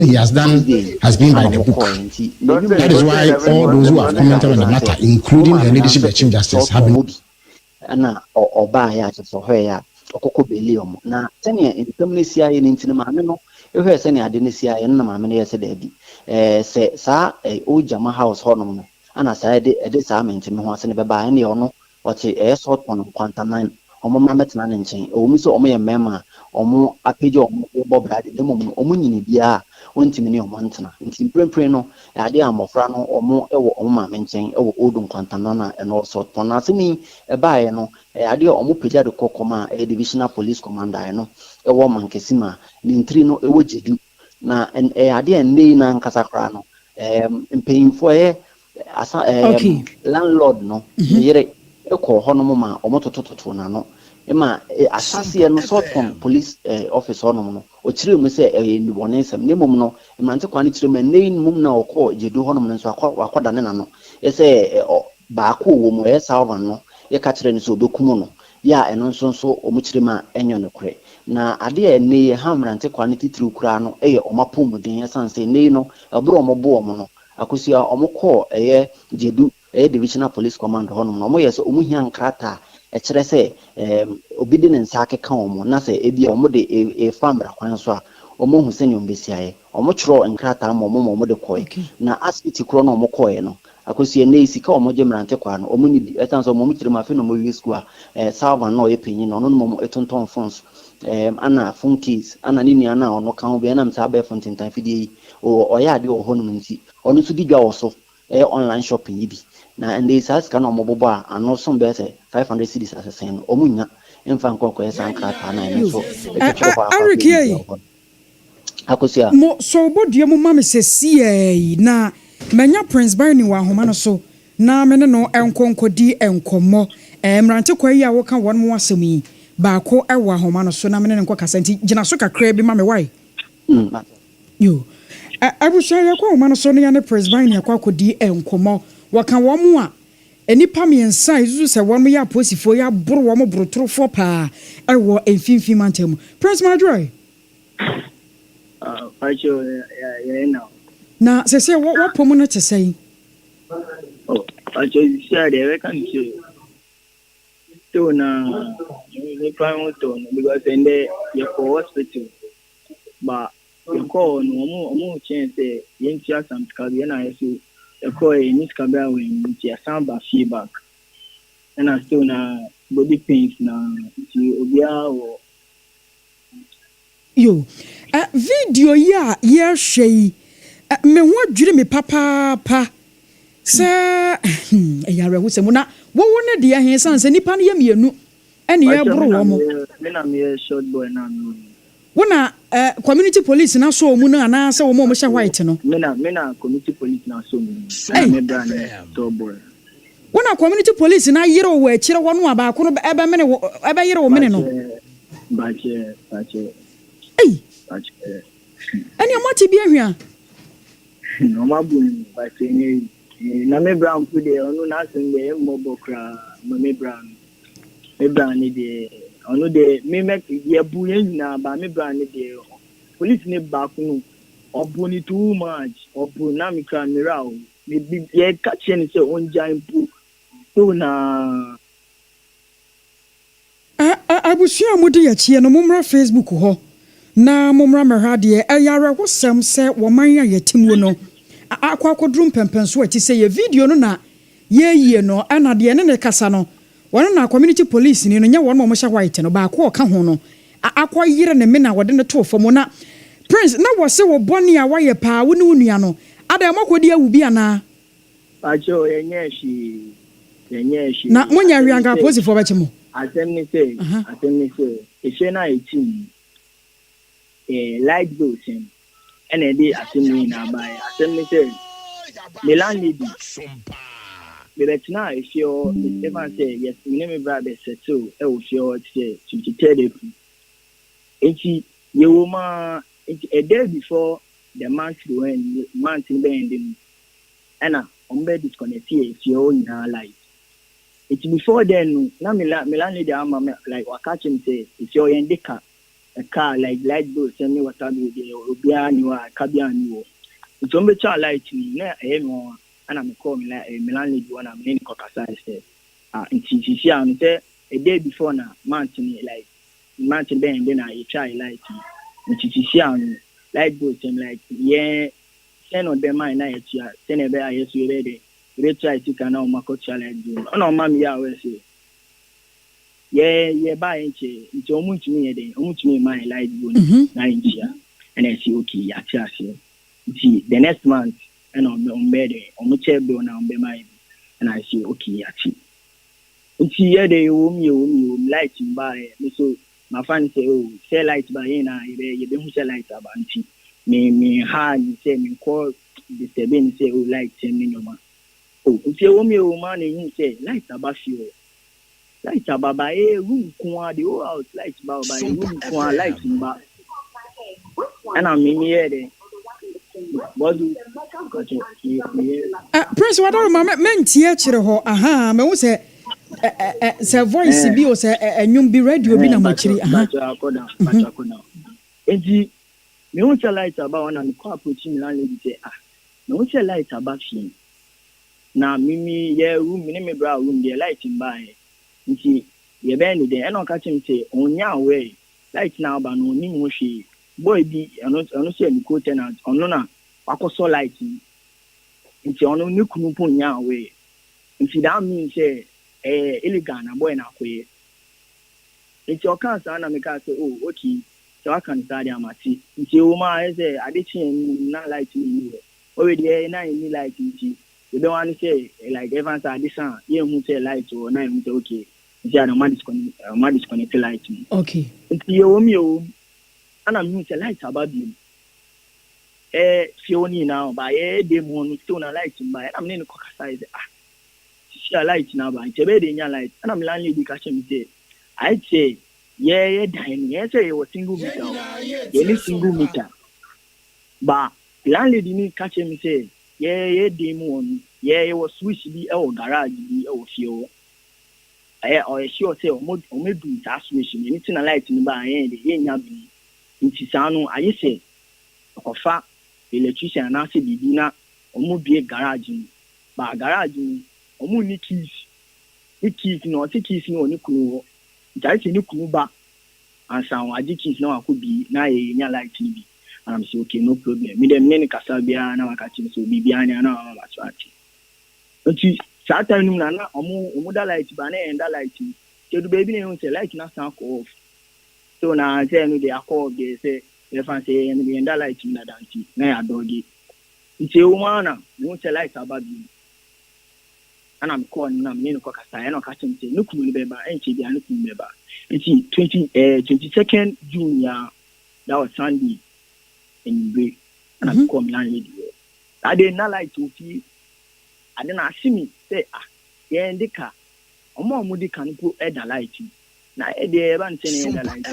he has done has been by the book. That is why all those who have commented on the matter, including her leadership, the Chief Justice, have been. Na oba ya che so hwe ya okoko belium na tene intamnesia ye ntine maame no ehwe se ne ade nesia ye na maame no ye se da bi se sa o jama house honom no ana sa ede sa mentime ho ase ne beba ne ono oche sort on kwanta 9 omo mametena ne nchen o mu so omo ye mema omo apeje omo bobrade de mom omo nyini bia ontimi ne omo ntena nti prempren no ade amofra no omo ewo omo maame nchen ewo odun kwanta na eno sort on asini ebaaye no ade omo peja de kokoma divisional police commander no ewo mankesima ni ntri no ewo jedu na ade enne na nkasakra no mpeinfo asa landlord no yere eko hono ma omo totototo na no ema asase no sort from police office hono no o kire mu se ni bonesem ne mum no ema nte kwa ne kire ma nei mum na okọ jedu hono no nso akọda ne na no ese baako wo mu salvan no ye ka kire ne so obekum no ya eno nso omu kire ma enyo ne kure na ade enne hamra nte kwa ne titiri kura no omapomuden ya sanse nei no ebro omobo omo no akosia omukọ jedu divisional police command hono no mo yeso omu hia nkrata kire se obidi ne nsa akeka omo na se ebi omo de famra kwan so a omo hu se nyombesiaye omo kiro nkrata ma omo de koy na asiti kro no omo koy no akosia ne isika omo je mrante kwa no omo ni etanso omo kire ma fe no mo wi school salvan no yepenyi no no mo etonton phones ana phone keys ana nini ana ono kan obi na msa be phone tintan fidie o ya de o hono nti ono so di dwa wo so online shopping yibi na and this has kana omobobo a ano so be say 500 cedis asesen omunya emfa nkoko esa nkrata na ene so akosia mo so bodua mo ma me sesie na manya prince Barney wa homa no so na me no enkonkodi enkomo mrante kwa yi a wo ka won mo asem yi baako ewa homa no so na me ne nko kasa nti gina so kakra bi ma me wai yo abusha ya kwa homa no so ne ya ne prince Barney akwa kodi enkomo waka wo mo a enipa miensa izu se won ya posifo ya boro wo mo borotorofo pa ewo emfimfim mantem prince Madroy pacho ya na se wo pomu no tesai pacho share we kan see to na ni prime to because in the hospital but you call no mo chance yentia some kabi na yesu eko ni skabra we ntia samba feedback and I still na body pains na ti obia wo yo video ya ye hwei me ho adwire me papa se eyare ho se mu na wo ne de ahen sanse nipa no ye mienu ene ye boro wo mo me na me short boy na no wona community police na so mu na na se wo mo hye white no me na community police na so mu me brand so boy wona community police na yire wo akire wo no aba ko no ebe mene ebe yire wo mene no bache ani amati bi ahua no mabu bache ni na me brand fu de onu na sin de mbobokra me brand ni de onu de me make ye bu yen na ba me brand ni de police ni back no obu ni too much obu na mi kra mirao me bi ye catch ni se onja impu to na abusia mudi ya chie no mumra Facebook ho na mumra merade ayare ho sem se wo man ya yetimu no akwa drum pempenso ati se ye video no na ye no ana de ne kasa no won na community police ni no nya won mo hya white no ba ko ka ho no akwa yire ne me na wode ne to fom na prince na wo se wo boni a waye pa wo ne unua no ada makodi awubi ana ajo yenye shi na monya wianga posifo ba chimo Assembly say, if na 18, light bills and a day assembly na by assembly say, the landlady, but now if you're the say, yes, we name a brother said so, if you're to tell you, you woman a day before the month when month in bending, and on bed disconnect if you're in our life. It's before then, now Milan lady like what catch him say, it's your indica. a car like light bill send me water bill there or biani or kabiani or it's on the child light me na no and I'm calling like a Milan one I'm in Kokasa said in TCC and say a day before na mountain like mountain band then I try light in TCC and light bill send like yeah send on the mind na send a bear yes we ready we try to can now mark challenge do no mama ya we say yeah buy into omuntu me dey omuntu me my light bill na injia and I say okay ya tiase the next month and on bed on chair bill na on be my and I say okay ya ti until yeah dey you light buy so my friend say oh say light buy na you be who say light about me hard say me call the seven say oh light say me no man oh until you man you say light about you light about by room kwa the whole house light about by room kwa light ba and I'm in here there what do Prince what do mama men tie kire ho aha me wo say voice bi o say enwum bi radio bi na machiri aha akoda enti me wo say light about na me kwa approach me landlady say me wo say light about him na mimi ye room me bra room there light mbae nti ye be ni dey eno ka chim say onya we light na ba no ni mo hwe boy bi eno say ni co-tenant ono na akoso light nti ono ni kunu po nya we nti that mean say illegal na boy na koye nti o kan sa na me ka say oh okay so I can start amati nti o ma say adichin na light ni already na ni light nti you don't want to say like everyone say this one you who say light or na you say okay you are not disconnect light okay nti yo ana me say light about you fioni now by dey mo still na light by am ne ko kasa say share light now by tebe dey nya light ana me landlady ka che me say I say yeah dine yeah say you single meter you single meter ba landlady ni ka che me say yeah dey mo yeah you was switch bi e garage bi e fio or sure say o me do that switch me anything na light ni ba dey nya bi nti sanu aye say ofa electrician na say bibi na omo bie garage ba garage omo ni keys no ti keys no ni kunu jai se ni kunu ba ansa wa ji keys na akobi na ye nya light ni bi and I'm say okay no problem me dem ne kasa bia na waka chi so bibi anya na ma so ati nti saa time na omo da light ba na enda light ke du baby ne say light na stand off so na say no dey call dey say if I say me enda light na danti na ya dogi nti o ma na no say light ababi and I'm calling na me no ko kasa e no ka chim say no kunu ni beba enche bia no kunu beba nti 22nd June ya that was Sunday in Bay and I'm calling landlady I dey na light to fi I dey na asimi say ye ndika omo di kan ko e da light na e dey ba nte ne da light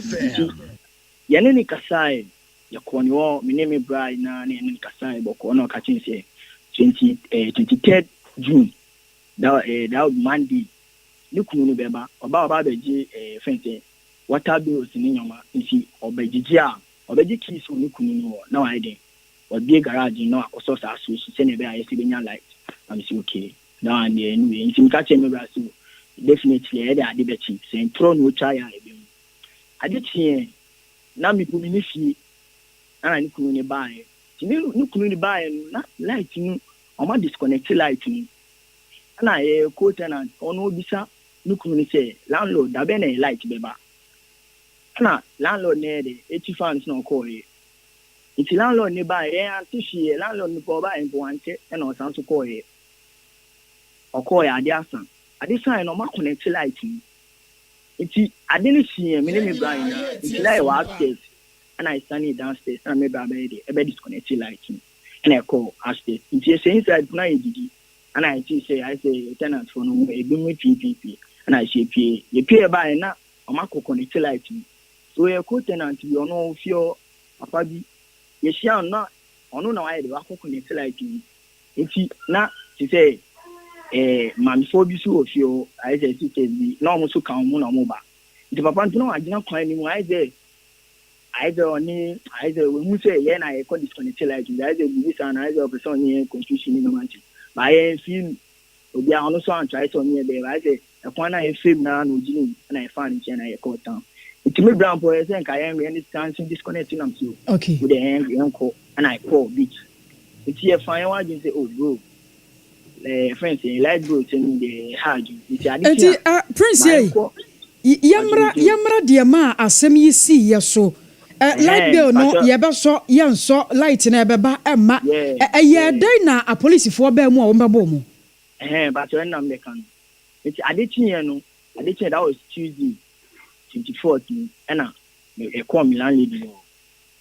ye ne ni kasa e ye ko ni wo me ne me bra na ne ni kasa e boko no ka chin say 23rd June that Monday ni kunu ni beba oba beji fence water bills ni nyoma nti obejiji obeji keys ni kunu ni wo na wa dey obi garage no akoso sa switch se ne be ayesi benya light I'm say okay now and anyway nti ka che me bra so definitely e dey ade be cheap se intro no cha ya e be mu ade tie na mi pu mi ni fi na ni kunu ni bae ti ni kunu ni bae na light ni o ma disconnect light ni na co-tenant ono bisa nukunu ni say landlord da be na light beba na landlord ne de 80 fans no call e iti landlord ni ba antishi landlord ni ko ba en ante na o san so call e o call ya ade asan no ma connect light ni iti ade ni shi me ne me bra ina iti lai wa upstairs and I stand downstairs and me bra be dey disconnect light ni and I call upstairs iti say inside na edidi and I say tenant for no e bi me PPP and I say pay ye pay by na o ma ko connect light so ye ko tenant bi ono fio papa bi ye shia na ono na wa de wa ko connect light nti na ti say man fo bi su ofio I say bi na o so kan mu na mo ba nti papa ntino agina kwan ni mu I say either we say yeah na call disconnect like either we say na either person here confusion in no but I feel obi a ono so an try to me there I say e kwan na e film na no gini na e fan nche na e call town it me brown boy say nka yen we stand disconnecting am so okay with the hand yen call and I call beach it's here fine one say oh bro friends light bro tell me the hard it's addition Prince yamra de ma asem yi si ye so light bill no ye be so ye so light na be ba emma ye dey na a police for be mu a wo be bo mu but when am be kan it's addition no addition that was Tuesday 24th and e call me landlady no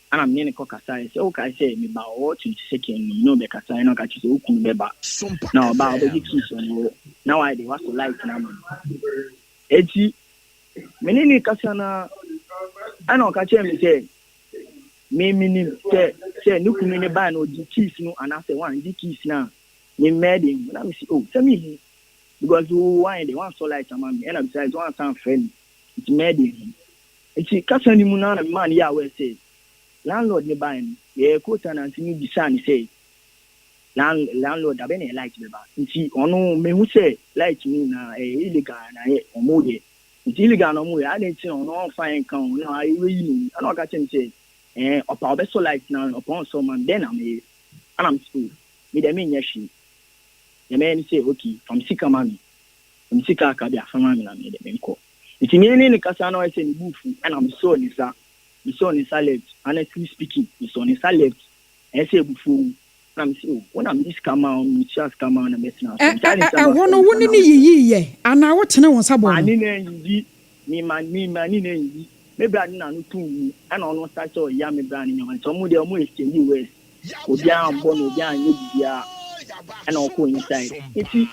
and I'm near Kokasa say okay say me ba o 22nd no be kasa no ka chi so ku be ba now ba be kiss no now I dey was light na man eti menini kasa na ana ka che me say me mini say no kunu ne ba no di kiss no ana say one di kiss na me made him na me say oh tell me because why they want so light man and besides one sound friend it made him eti kasa ni mu na man ya we say landlord ne buy ye ko tenant ni design say landlord abene light be ba nti ono me hu say light ni na illegal na ye omo ye nti illegal no mo ya dey tin ono fine kan na ayi ni ana ka chen say opa obe so light na upon so man then am school me dem nya shi ye me say okay from sika man from sika ka bia fama me na me dem ko nti ni kasa na say ni bufu and am so ni sa mi son is left honestly speaking mi son is left e say bufu na mi say when am this come out mi chas come out na betina so wono woni ni yiye ana wo tene won sabo ani na yi mi mani na yi me bra ni na no tu ana ono start so ya me bra ni nyama so mu de omo exchange west obi an bo no obi an ye bia ana okọ inside iti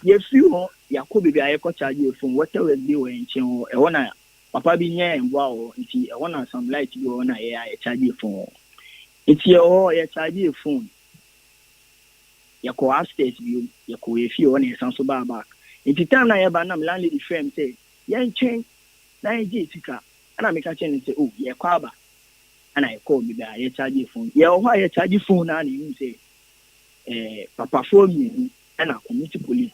ye fi ho yakobi bia ye ko charge ye phone whatever dey we nchen ho e wona papa bi nye mboa o nti e wona some light bi wona ye charge phone nti ye charge phone ye ko upstairs bi ye ko ye fi wona san so ba back nti time na ye ba na landlady frame say ye nchen na ye tika ana me ka chen say oh ye kwa ba ana ye call me ba ye charge phone ye ho ye charge phone na you say papa phone me ana community police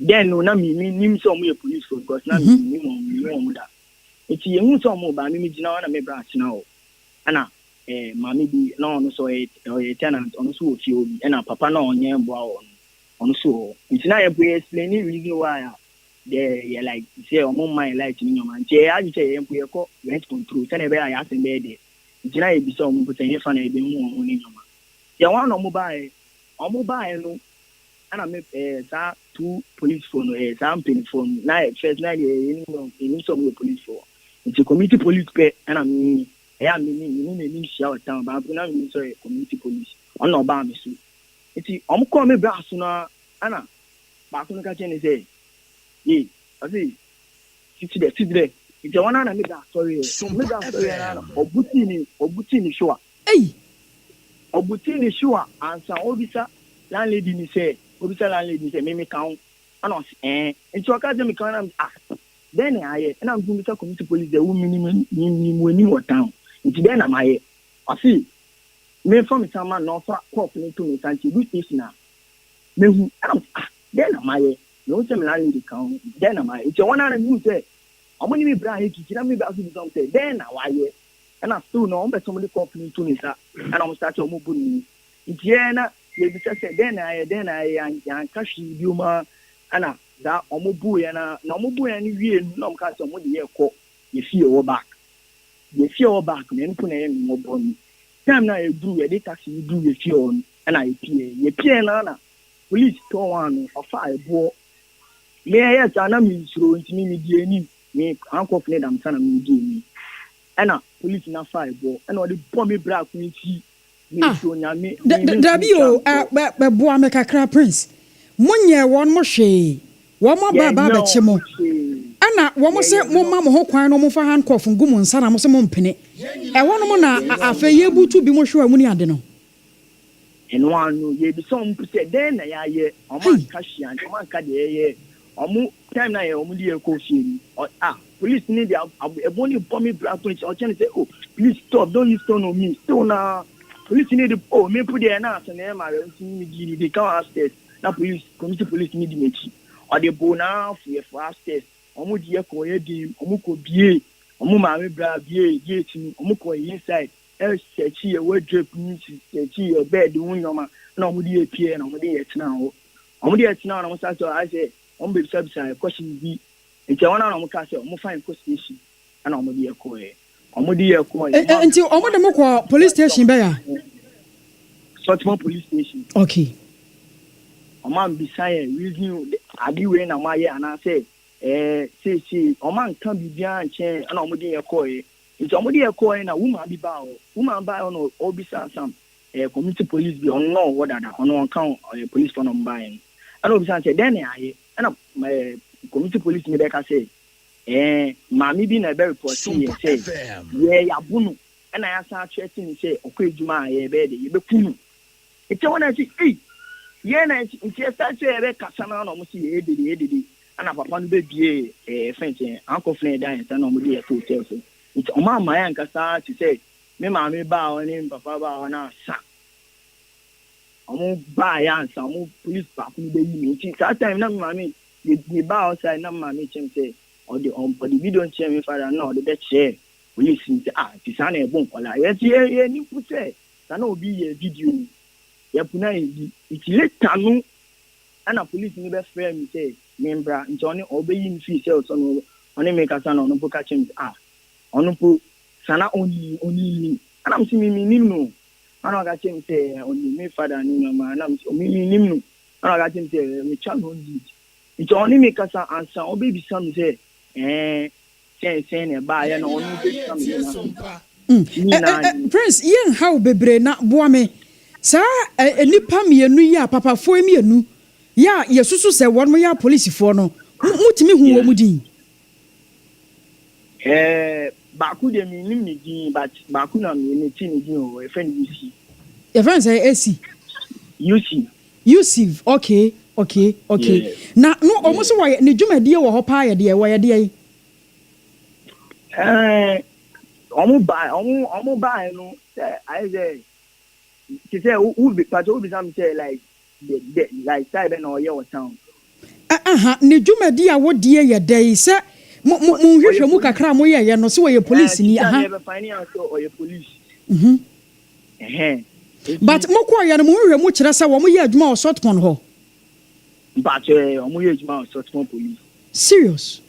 then no na me nim so mo ye police for because na me mo da eti yenu so mo ba mi gina na me branch na o ana mami bi na ono so tenant ono so ofi obi na papa na onye mboa ono so enti na ye bo explain reason why they like say omo mind like ni nyoma nti ya je ye mpo ye ko rent control say na be ya say be de enti na ye bi so mo put ye fa na e be mu ni nyoma ya wa no mo ba e no ana me sa two police phone sa mpin phone na first na ye ni so mo police phone it's a community police pay and I mean ni shout town but na me so community police on no ba me so it's call me brass na ana ba ko ka chen say ye asi sit there it's one na me da sorry na obuti ni sure obuti ni sure answer obisa landlady ni say me count ana it's okay me count then I and I'm going to community police the woman when you were town. It's then am I see me from someone no for coffee to me and do this now. Me then am I no seminar in the count, then am I it's one other new say I'm only be brand he me back to something then I and I still know but somebody coffee to me and I'm start to move me. It's na you say then I cash you ma ana da omobu ya na omobu ya ni wie na omka so mo de ye ko ye fie wo back na npu na ye mo boni time na e duru ye de taxi duru ye fie on na ye pie na police to one ofa ebo me ye ta na mi suro ntimi ni die ni me ankof ne dam sana mi die ni na police na fa ebo na o de bomb me bra ku nti me so nya me dabi o be bo amekakra prince munye won mo hwe wo mo ba be chemo ana wo mo se mo ma mo ho kwan no mo fa handcuff ngum nsa na mo se mo mpene e wono mo na afa ye butu bi mo hwe amuni ade no eno anu ye bi so mpese den na ya ye o man ka hia o man ka de ye o mo time na ye omudi e ko fie police need a boni bomb black police or say oh please stop, don't use stone on me. So now police need me put there now so na ma me they come upstairs. Now community police need me or the bona for upstairs. Omudi e ko ye di omuko bie omu ma me bra bie gate omuko inside search your wardrobe, search your bed nyoma na omudi e pie na omudi e tena ho. Omudi e tena na mo sa so I say be service question bi nti wana na mo ka say mo find coast station ana omudi e ko e omudi e ko e nti omudi mo ko police station be ya Sotmo police station. Okay. Oman bi say reason AGYEIWAA na ma ye ana say say oman kan bibia nche ana omudi e ko e nti omudi e ko e na woman bi ba o woman ba no obisa sam community police bi on no what that on kan police for no ba en ana obisa say den na aye ana community police ni be ka say mami bi na be report say ye ya bunu ana ya sa threatening say okọ ejuma ye be de ye be kunu ete wona say ye na nti sa say ye be kasa na no mo say ye de ana papa no be bie fence anko fne dan sa na mo de to hotel so nti o ma ma ya nkasa ti say me mami ba o ni papa ba o na sa omo ba ya sa omo police ba ku be yi nti that time na mami the ba outside na mami chem say or the video share me father no the bet share we see ti sana e bon kola ye ni pu say sana obi ye video ye puna e it later no ana police ni be frame me say membra nti oni obeyi mi fi say so no oni make asa no po ka chem onu po sana oni ana msi mi nim no ana ga chem say oni me father ni no ma ana msi mi nim no ana ga chem say me child on it nti oni make asa answer obebi sam say say ba ya no onu be sam na Prince yen how bebre na boa me sa nipa mienu ya papa fo mienu ya yesusu se won mo ya police fo no mutimi hu wo mudin baku de mi nim ni din but baku na mi ni tin din o e friend UC e friend say AC UC okay yeah. Na no almost why ni dwumadie wo ho pa ye de wo ye de omo ba no I say ti say who be but who be some say like like side no ye o town ni dwumadie a wo de ye de se mo hwehwe mu kakra mo ye no so wo ye police ni finance or ye police but mo ko ye no mo hwehwe mu kire se wo mo ye adwuma o short pon ho but omo ye adwuma o short pon police serious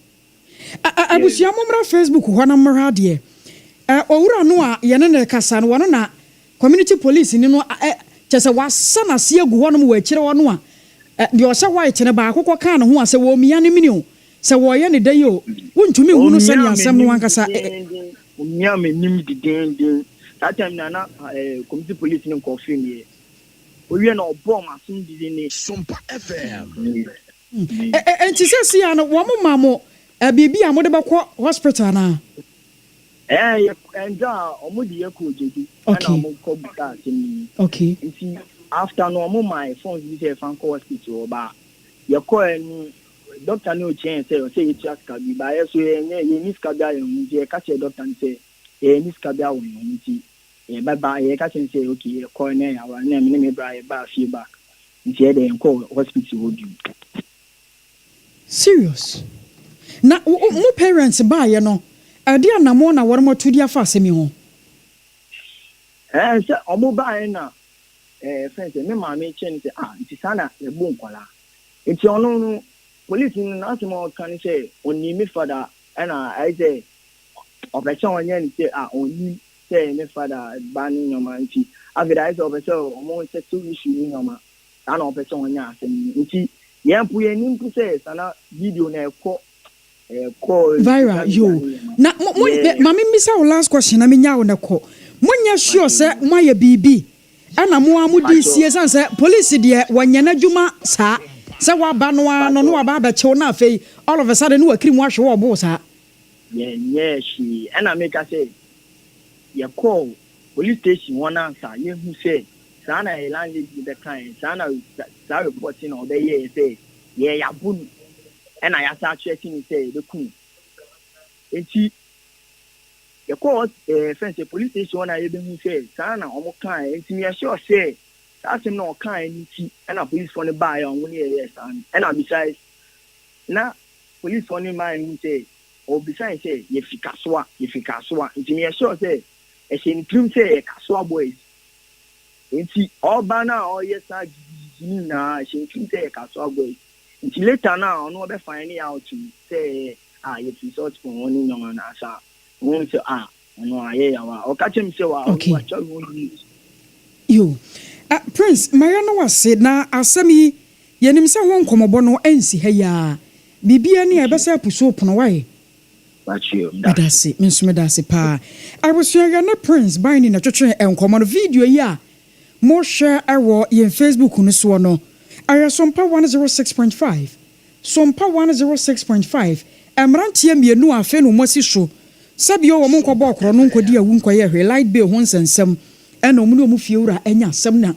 abusia momra Facebook ho na mra de owura no a ye ne kasa no wono na community police ni no chese wasa na se agu ho no mo akire wono a de o se white ne ba akokọ kan no ho ase wo mia ne mini o se wo ye ne dai o wontumi hu no se ne ansem no wankasa mia me nim di den that time na community police ni confirm ye o wie na obom asun di ni SOMPA FM enti se sia no wo mo mamo bibi a mo de bako hospital na enja omudi ye ko jeju na mo ko buta tin okay nti after no mo my phone bi say fan ko hospital ba ye ko en doctor no change say it just ka bi ba ye so ye ni ska bia ye mu je ka che doctor say ni ska bia wo nti baba ye ka chen say okay ye ko na ya wa na me bra ye ba feedback nti ye de ko hospital wo du serious na mo parents ba ye no ade anamo na woro mo tudi afa asemi ho say omo ba ye na friends me ma me chen say nti sana e bu nkola nti ono no police na asemo kan say oni me father na I say operation onye ni say oni say me father ba ni nyoma nti after I say operation omo say two issue ni nyoma na operation onye asem nti yempu ye ni mpu say sana video na ekọ viral yo na mama misa o last question na menya wo ne ko monya sure say mo ya bibi ana mo amudi sie san say police de wanya na dwuma sa say wa ba no ano no ba ba chew na afei all of a sudden no akiri mo ahwe wo bo sa yeah she ana make say ye call police station one answer ye hu say sana e landlady the kind sana report no be ye say ye ya bunu and I start checking say the cool. And she the court fence police station when I even say sana almost kind and me sure say that's him no kind and a police for the buy on 1 year yes and besides now police for mind who say or besides say if you kaswa and me sure say a same trim say kaswa boys and see all banner or yes I na she trim say kaswa boys and later now no be finding out to say if you sort for one young and asa won't say no AGYEIWAA or catch him say what you Prince Mariano was said na asami yenim se ho nkomobo no ensi ha ya bibia ne ebesa puso pono wae medase medase pa I was hearing na Prince binding na twetwe enkomo no video ya mo share ewo yen Facebook no so no aya SOMPA 106.5 SOMPA 106.5 emrantie mienu afe no mosi so sabio wo monkobo okro no nkodi awu nkoye hwe light bay ho nsensem ena omu no mu fiewura enya asem na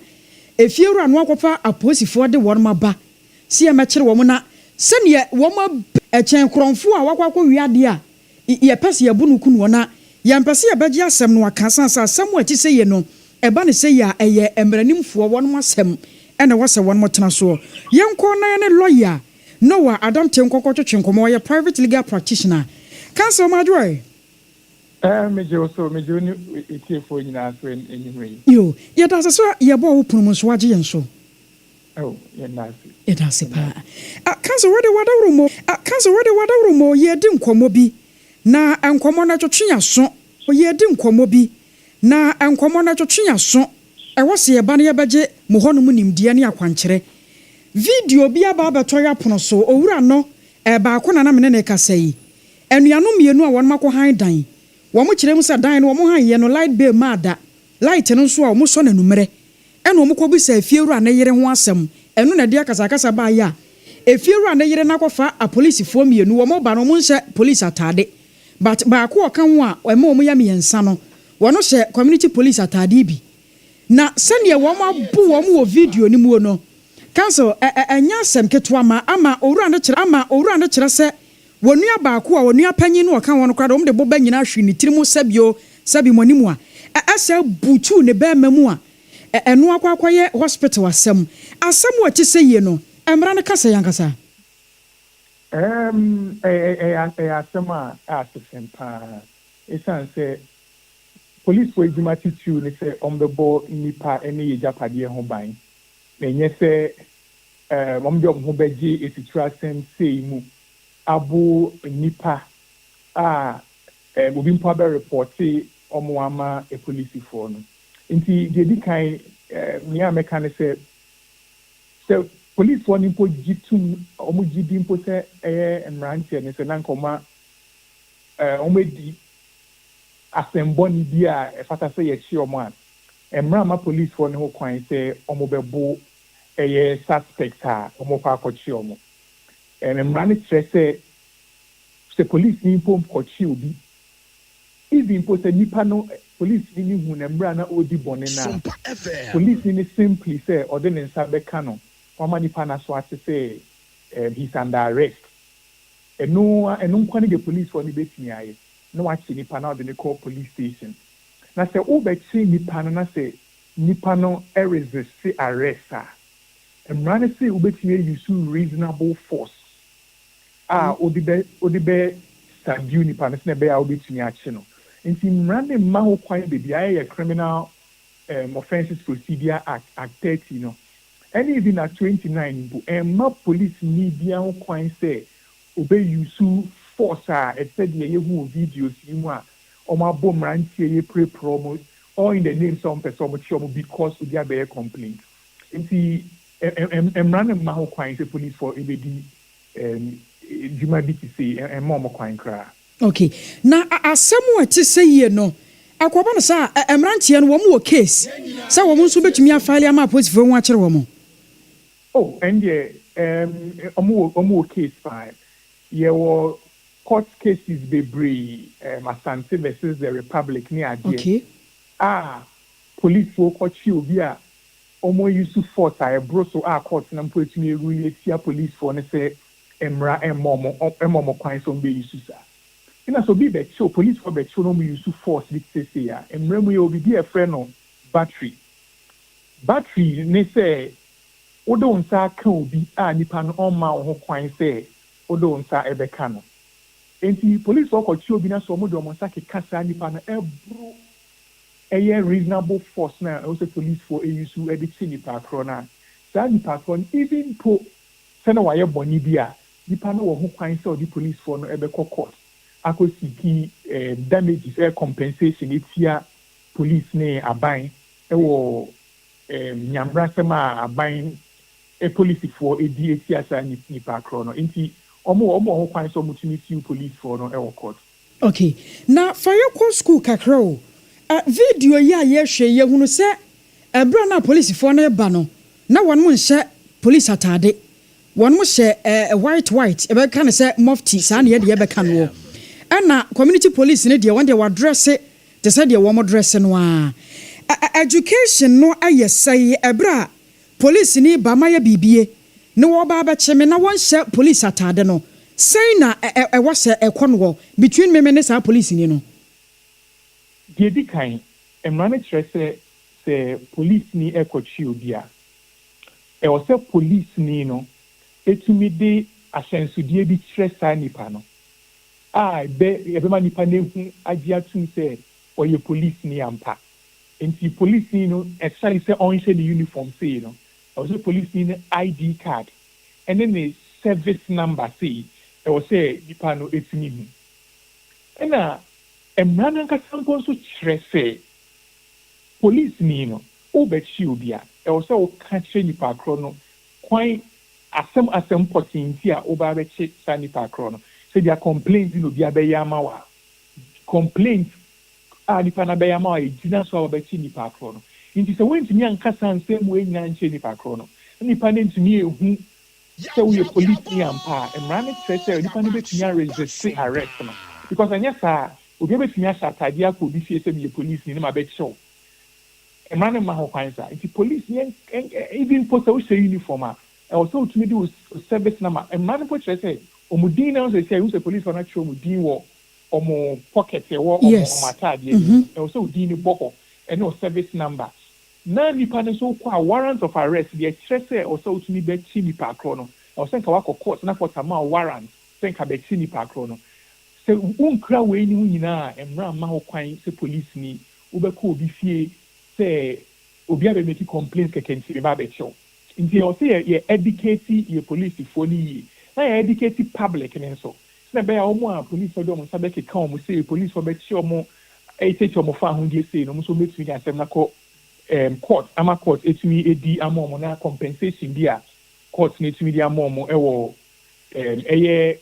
efiewura no akofa aposifo de won maba si e mekere wo na sene wo ma echen kronfo a wakwakọ wiade a ye pese ye bunu kunu na ye mpese ye beje asem no aka sansa asem a ti se ye no eba ne se ya eye emranimfo won mo asem ena wose won mo tena so ye nko na ne lawyer Noah Adam Tenkoko Twetwenkomo ye private legal practitioner Council Madroy Mejo so mejo ni etiefo nyina so enyimwe yo ye da so ye bo opunu mo so age yen so ye nasi ye da se pa Council wede wadawro mo ye di nkomo bi na enkomo na twetwenya so ye di nkomo bi na enkomo na twetwenya so e wose ye ba na ye beje mo hono mu nimdia ne akwankyere video bi aba beto ya pono so owura no ba ko na mene ne kasai enuano mienu a won mako han dan wo mo kire mu sa dan no wo mo han ye no light bay mada light no so a wo mo so na numere eno mo ko bi sa fiewura na yere ho asem eno na dia kasa ba ya efiewura na yere na kofa a police fo mienu wo mo ba no mo nse police atade but ba ko o kan ho a wo mo ya miensa no wo no hye community police atade bi na sene wo mo abu wo mo wo video ni mu no Council enya asem ketwa ma ama owura ne kire se wonua ba ko a wonua panyin no ka won kwada de boba nyina hwe ni tirimu sabi monimu a asa butu ne ba mamu a eno akwakoye hospital asem wa ti se ye no emra ne kasa yankasa asem a asem pa esan se police for ejumatitu ne se ombebo nipa ene ye japade ho ban menye se momdo ho beji esitrasem sei mu abu nipa obi mpa be reporti omo ama e police for no nti de di kan me ameka ne se police for ni po jitum omo jidi mpo se emrante ne se na nkoma omo di asembo ni bia e fata se ye chi omo an emra ma police for ne ho kwan se omo bebo suspect a omo pa akọchi omo emra ne kire se police ni pom kochi obi even po se nipa no police ni hu na emra na odi bone na police ni simply say ode ne nsa beka no kwama nipa na so ate say he's under arrest eno nkwane the police for ni betimi aye no wachi nipa na ode ne call police station na se o be chi nipa no na se nipa no resist arrest emra ne se o betimi use reasonable force odibe subdue nipa ne se be a o betimi achi no nti emra ne ma ho kwan be aye criminal offenses procedure act 30 no any even at 29 bu emma police ni bia ho kwan say obe use force e said ye hu videos mu a oma bom rantie ye pre promo or in the name some person because we get a complaint nti emra ne ma ho kwan say police for ebedi juma bi ti say emma mo kwan kra. Okay, na asemu ati say ye no akoba no sa emrantie no wo mo case sa wo nso betumi afile ama police for won akere wo mo. Oh, and yeah, omo case file. Yeah, well, court cases bebree Asante versus the Republic near AGYEIWAA. Okay. Police will catch you via omo use force I bro so court na mpotumi egu ye police for ne say emra emomo kwan so be use sa ina so be show police for be show no use force this say ya emra mu ye obi be a friend no battery ne say odo nsa ka obi a nipa no on ma ho kwan say odo nsa ebeka no enti police for chi obi na so mo do mo nsa ke kasa nipa no ebro eye reasonable force na also police for use edit nipa kro na sa nipa kro even po se na waye boni bia nipa no wo ho kwan say the police for no ebeko court akosiki damages compensation etia police ne aban ewo nyambra sema aban police for edi etia sa nipa kro no nti omo ho kwan so mutumi fi police for no ewo court. Okay, na fire call school kakra o video ya hwe ye hunu se ebra na police for na ba no na won mo nhyɛ police atade won mo hyɛ white ebe ka ne se mufti sa na ye de ebe ka no ana community police ne de won de wa dress te se de wo mo dress no education no ayesai ebra police ni ba ma ya bibie ne wo ba ba cheme na won hyɛ police atade no say na wo se ekono between me ne sa police ni no Gedi kan emrane trese se police ni ekochi odia e o se police ni no etumi de asensudie bi tresa nipa no be ma nipa ne hu agia tum se oye police ni ampa enti police ni no especially se on the uniform say no o se police ni ID card and then the service number say e o se nipa no etumi hu ena emrana nka sampo so trese police ni no obechi obia e wo se wo ka kire nipa kro no kwan asem potinti a oba bechi sa nipa kro no se dia complaint no bia be yama wa complaint nipa na be yama wa ejina so obechi nipa kro no nti se wentimi anka sansem we nya nche nipa kro no nipa ne ntimi ehu se wo police ni ampa emrana trese nipa ne betimi resist arrest no because anya sa obi betumi asatade akọ bi fie se bi police ni ma be show e man ma ho kwan sa if police ni even post o say uniform a also to me do service number e man po chere say omudin na say who say police for na show omudin wo omo pocket e wo omo atade e also odin ni boko e no service number na nipa ne so kwa warrant of arrest dey chere say also to me be chi nipa akro no also nka wa court na for tama warrant say nka be chi nipa akro no se unkra we ni nyina emra ma ho kwan se police ni ubeko obi fie se obi abe make complaints kekensi ba be show nti o se ye educate ye police fo ni na ye educate public ni so se be ya omo a police do mo sabe ke kan mo se police fo be show mo e te cho mo fa ho die se no mo so metu ni asem na ko court ama court etumi edi ama mo na compensation dia court ni etumi di ama mo e wo eye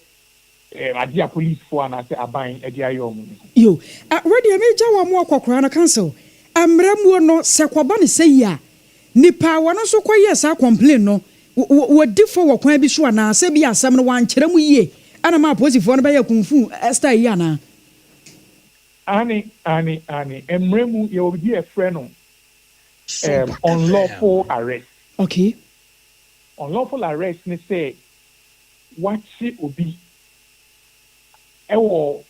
adia police for na say aban e dia yo mu yo ready me jawa mo akokora na council amramu no se kwaba ne sei a nipa wono so koye sa complain no wodi fo wo kwan bi so na se bi asem no wan kire mu yie ana ma police for no be yakunfu esta yi ana ani emramu ye obi e frɛ no unlawful arrest. Okay, unlawful arrest ne say wachi obi ewo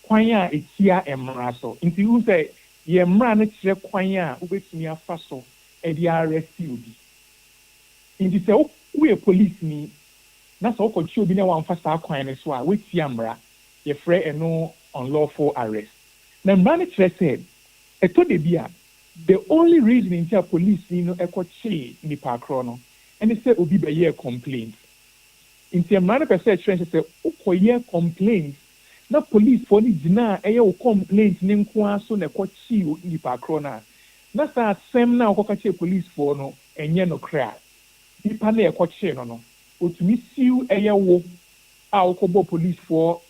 kwan a etia emra so nti hu say ye emra ne kire kwan a obetumi afa so e di arrest obi nti say we police ni na so ko chi obi na wan fa sa kwan ne so a wetia emra ye frɛ eno unlawful arrest na emra ne kire say eto de bia the only reason in the police ni no ekochi ni pa kro no and say obi be ye complaint in the emra ne say say ukoye complaint na police for ni dina eye o complaint ni nko aso na ekochi ni pa kro na sa asem na okokache police for no enye no kra nipa na ekochi no otumi siu eye wo a okobo police for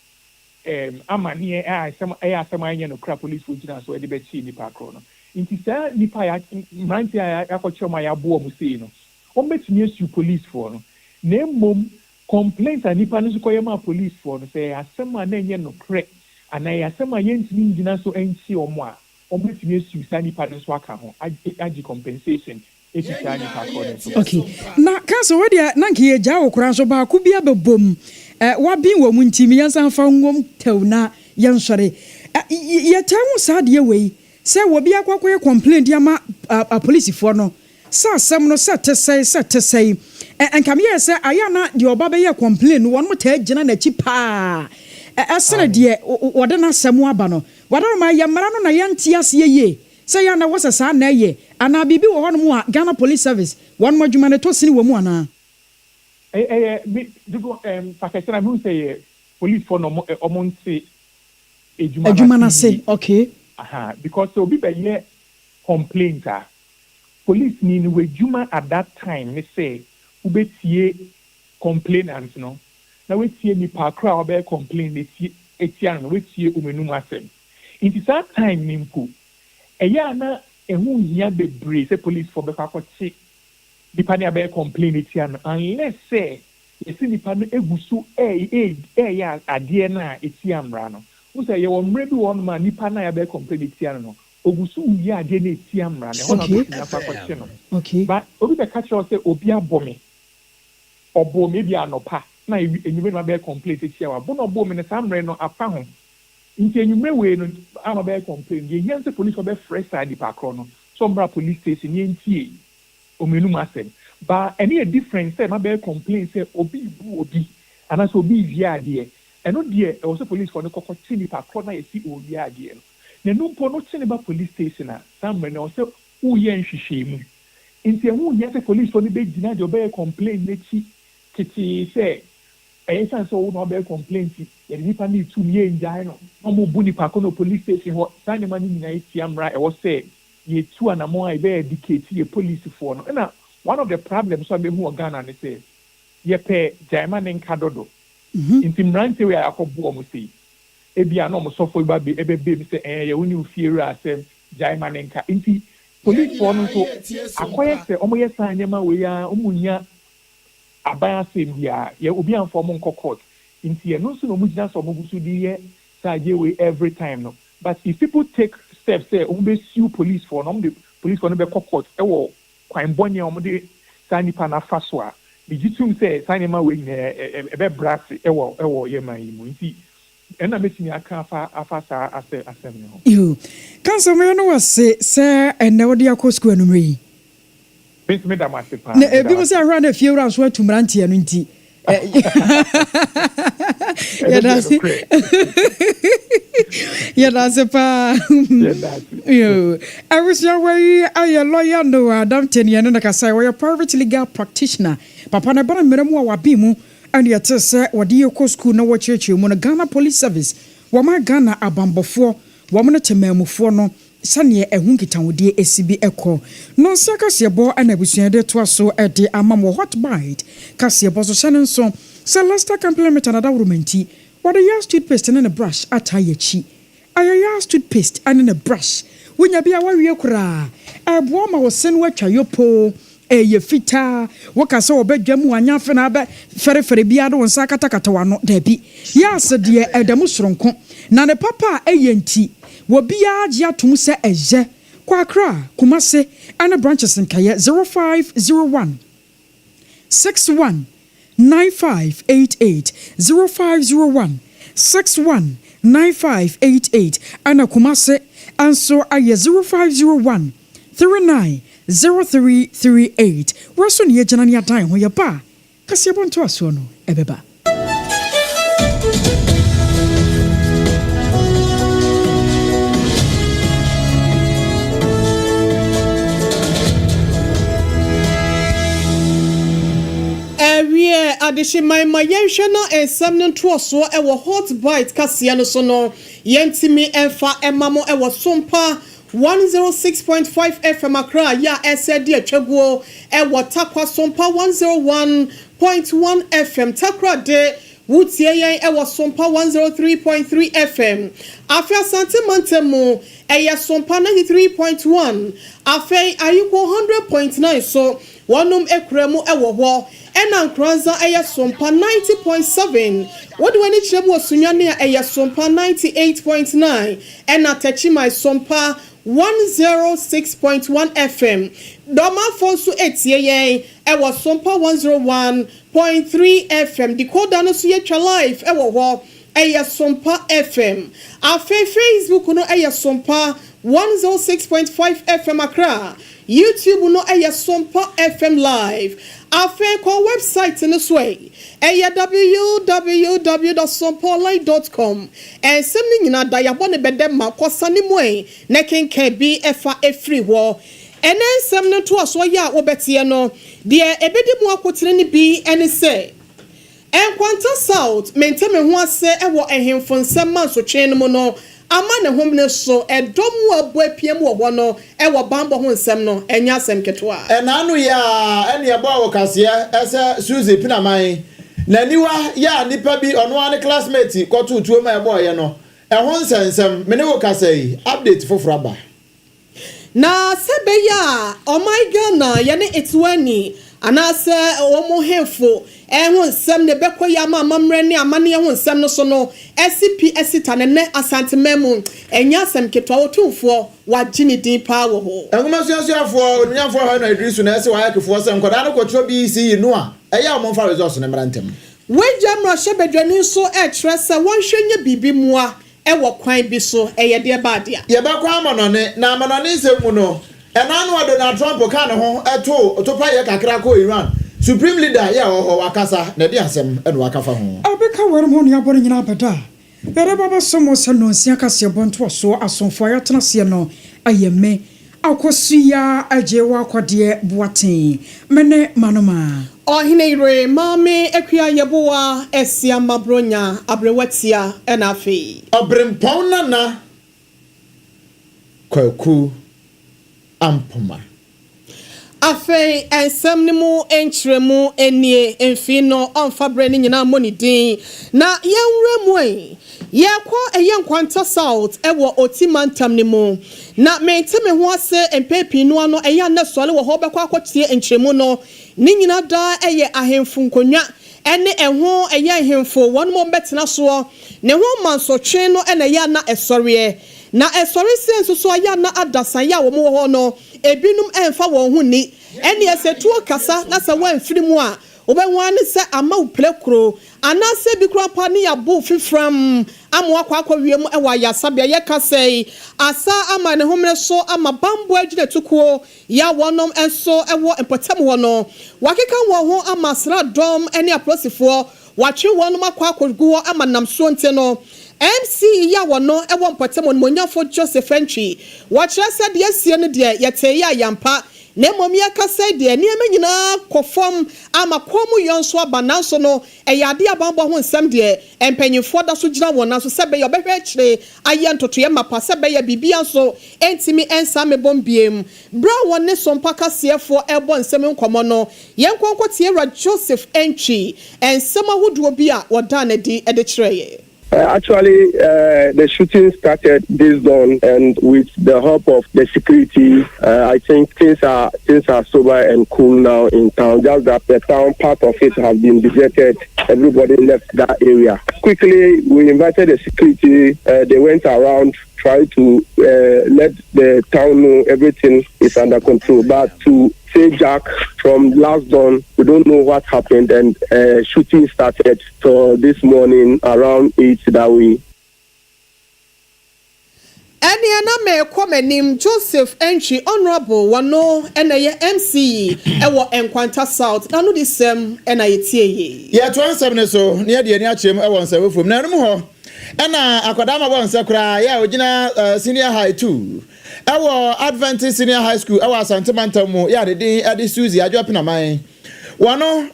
amane asem enye no kra police for dina so e de be chi ni pa kro no inti sa nipa ya mranti ya akochi ma ya bo mu sei no o betumi asu police for no na mom complaints and nipa no so koyema police for no say asema na enye no kre ana ya asema yentimi ngina so enchi omo a o betumi asu sa nipa no so aka ho agi compensation Okay. Na kanso we dia na nke ja okura so ba ku bia bebom. Wa bin wo muntimi yansan fa ngom tew na yansore. Ye tamu sa de we. Se wo bia kwakoye complain dia ma police for no. Sa sem no set say. Enkam ye se aya na de oba be ye complain no won mo ta gina na chi pa. Asene de wode na semu aba no. Wada ma ye mara no na yanti ase ye. Say ya na wasa sa na ye ana bibi wo hono mu a Ghana Police Service one mo dwuma ne to sini wo mu ana pakistan am say police for no omonte ejuma na say okay because so be ye complainter police ni we dwuma at that time me say ubetie complainants no na we tie ni pa kra obe complain ni etia no we tie omenu asem in that time ni mpo eya na ehu hia bebre say police for beka kwachi dipa na be complain etia no unless say yesi dipa no egusu ya ade na etia mra no wo say ye wo mre bi won ma dipa na ya be complain etia no ogusu ya ade na etia mra ne hono na fa kwachi no okay but obi be catch us say obi abomi obo me bi anopa na enyume na be complain etia wa bo no bo me ne samre no afa ho nti enyume we no ama be complain ye yense police be fresh side di pakro no sombra police station ye ntie omenu masem ba any a difference say ma be complain say obi bu obi ana so obi via ade eno de e wo police for no kokoti di pakro na yesi obi ade no na numpo no chine ba police station a samre no say wo ye nhwehwemu nti ehu yense police for no be gina de obe complain nechi kiti say esan so no be complaint ye nipa ni tu ye njai no mo bu nipa ko no police station ho sane mani nyina etia mra e wo say ye tu anamo ai be educate ye police for no na one of the problems so be hu Ghana ne say ye pe jaima ne nkadodo inti mrante we akobo mo say e bia no mo sofo ba be ebe be say ye woni ufiere asem jaima ne nka inti police for no so akoye say omo ye san nyama we ya omunya abaya sembia ye obi anfo mo court inti ye no so no mugina so mo busu di ye AGYEIWAA every time no but if people take steps say be sue police for no the police for no be court e wo kwan bonye o mo de sanipa na faso a the jitum say sanima we e be brass e wo ye man yi mu inti ena metimi aka afa sa asem ne ho you kan so me no wase say enne wo de akosku anumri me da masepa na ebi mo say ahra na fie wura so atumrante anu nti yeah, that's a pa. You, I was your way. I a lawyer, no, Adam Tenian, and I say, we're a private legal practitioner. Papa, na bana meramu wa bimu, and yet, sir, what do you call school? No, what church you want Ghana Police Service? Wama Ghana abambo for, wamana tememu for no. Sanye ehunkitan wodi ACB eko no saka sebo anabusuan de to so e de amamo hot bite ka sebo so sane nso Celesta complement another romanti what a yas toothpaste and a brush atayechi aya yas toothpaste and a brush wonya bia wa wie kura ebo ma wo sen watwa yopo ye fita waka so obedwam wanya fe na ba fere bia do nsa katakata wano da bi yas de edamu soronko na ne papa eyenti wobia agye atom se eje kwa Accra Kumase and branches in Kaya 0501 61 9588 0501 61 9588 and Kumase and so aye 0501 39 0338 Rason ye janani adan ho ye ba kase bonto aso no ebeba adishimai mayenhwe na ensam no ntoso e wo hot bite kasia no so no yentimi emfa emamo e wo SOMPA 106.5 FM Accra ya esedi atwaguo e wo takwa SOMPA 101.1 FM takra de wutie yen e wo SOMPA 103.3 FM afia santimantemu e ya SOMPA 93.1 afei ayiko 100.9 so wonum ekremu e wo ho ena nkranza eya SOMPA 90.7 wodi wani chemu osunwane eya SOMPA 98.9 ena techi my SOMPA 106.1 FM. Doma Fonsu etie ewa SOMPA 101.3 FM. Decoder no so yetwa live ewa ho eya SOMPA FM. Afe Facebook no eya SOMPA 106.5 FM Accra. YouTube no eya SOMPA FM live. Afe ko website no so eya www.sompaonline.com. And semni nyina da yabone bedema kwasane mu na kenkan bi efa efri wo. Enen sem no to aso ya wobetie no de ebedi mu akotire ni bi ene se enkwanta south menteme ho ase ewo ehemfo nsem manso twen no no ama ne homne so edom wo abuapiem wo no ewo bambo ho nsem no enya asem ketwa enanu ya ene yebo awokase ese Suzy Pinaman na niwa ya nipa bi ono ane classmate kotu tuo ma ebo ye no ehon nsensem me ne wo kase update fofraba na sebeya oh my god na yene etwani anase omo hefo ehun nsem ne bekoya ma mamre ne amane ehun nsem no so no SCP esita ne asante memu enya asem ketwa otumfo wagini din pa wo ho enguma suasuafo onunyafo ha na Idrisu na ese wayakefo se nkoda no kwotro bi si yi no a eya mo mfa results ne mrantem wejamra shebedwani so etrese wonhwenye bibi mua ewo kwan bi so eye de baadia ye ba kwa amanone na amanone nsemu no enanu Donald Trump ka ne ho eto otopa ye kakra ko Iran supreme leader ya ho wakasa na de asem eno wakafa ho abeka warum ho ne abore nyina bada ere baba somo se no nsia kase bonto so asonfo ya tenase no ayeme akosuya agyewa akode boaten mene manoma OHENEYERE mame ekua yeboa esia mabronya abrewatia enafi obrempong na kwaku ampoma afe ensem ni mu entremu enie enfino onfabre ni nyina monidin na yenwremu yekwo eyenkwanta south ewo otimantam ni mu na menteme ho ase empepi no ano eya na sole wo ho bekwa akotie entremu no ni nyina da eye ahemfu nkonwa ene eho eye ahemfu won mo betena so ne ho mansotwe no ene ya na esore na esore senso so ya na adasan ya wo mo ho no ebinum emfa wo ho ni ene esetuo kasa na se wan firimu a obenwane se ama uprekro anase bikura pa ni abu fifram amwa kwa wiem ewa yasabia ye kasei asa ama ne homre so ama bambo agire tukuo ya wonom enso ewo empotam wono wakeka wo ho ama sra dom ene aprosifo wachi wonom akwa akoguo ama namso nte no MC ya wono ewo empotam monmonyafo Joseph Entry wachira se de asie no de yete ya yampa ne momia kasa de ne menyina kofom ama komu yonso abananso no eyade abambo ho nsem de empanyifo da so gina wona so sebe yo behwe kire aye ntoto ye mapa sebe ya bibia so entimi ensa me bombiem bra wonne sompa kasefo ebo nsem nkomo no yenkonkotie ra Joseph Entry ensem ahodo bi a woda na di ede kireye. Actually, the shooting started this dawn, and with the help of the security, I think things are sober and cool now in town. Just that the town part of it has been deserted. Everybody left that area. Quickly, we invited the security. They went around, tried to let the town know everything is under control. But to say Jack, from last dawn, we don't know what happened, and shooting started. So this morning around 8 that we. Any na me komenim Joseph Entry honorable wano ena MC ewo enkwanta south na no the same ena yetie ye. Ye 27 so ne de ani achem ewo nsawe fom na num ho ena akwada ma bon sakura ya ogina senior high 2 ewo Adventist senior high school ewo Asantemantam mu ya de ade Suzy Pinaman wano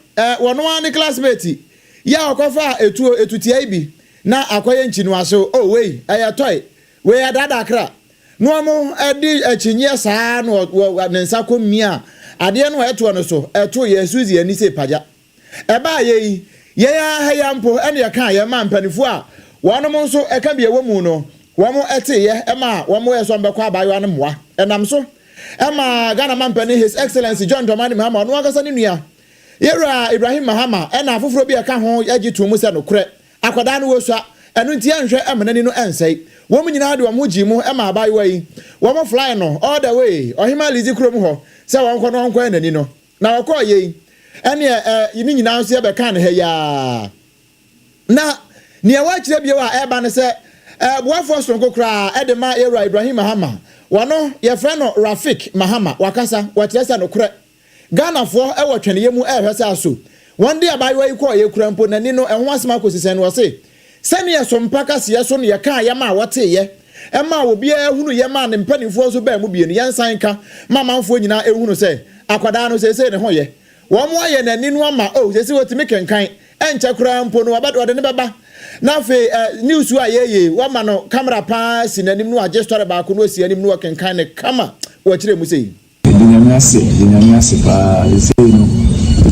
ani classmate ya okofa etutia ibi na akoye nchinu aso oh wey ayatoy we adada ACCRA no mo edi achinye saa no nensa komia ade no eto no so eto ye Suzy ani se paja eba ye ya mpo ene ye kan ye ma mpanifo a wono mo nso eka bia wemu no womo ete ye ema womo ye so mbekwa abayo ane moa enam so ema Ghana mampani His Excellency John Dramani Mahama no akasa ne nua yera Ibrahim Mahama ena afoforo bi eka ho agitu mu se no kure akwada no wosua enu nti anhwe emenani no ensei wo nyina de wo gi mu e ma abayewa yi wo fly no all the way ohima lizi krom ho se won kɔ no nkɔ enani no na wɔkɔ yi ene yini nyina nso e be kan ha ya na ne wa kire bie wa e ba ne se boafo sonko kra e de ma Era Ibrahim Mahama wano ye friend no Rafik Mahama wakasa watresa no kure Ghana fo e wo twene yemu e hwese aso one day abayewa yi kɔ ye kura mpo nani no e ho asema kosisen no se sani ye sompa kase ye so no ye kan ye ma wote ye e ma obi e hunu ye ma ne mpanifo so ba mu bie no yensan ka mamanfo nyina e hunu se akwada no se ne ho ye wo mo aye nani no ama se wotimi kenkan enche kura mpo no wabade ne baba na fe news wa ye wa ma no camera pass nanim no age story ba ko no si anim no kenkan ne kama wo kire mu sei dinyame ase pa sei no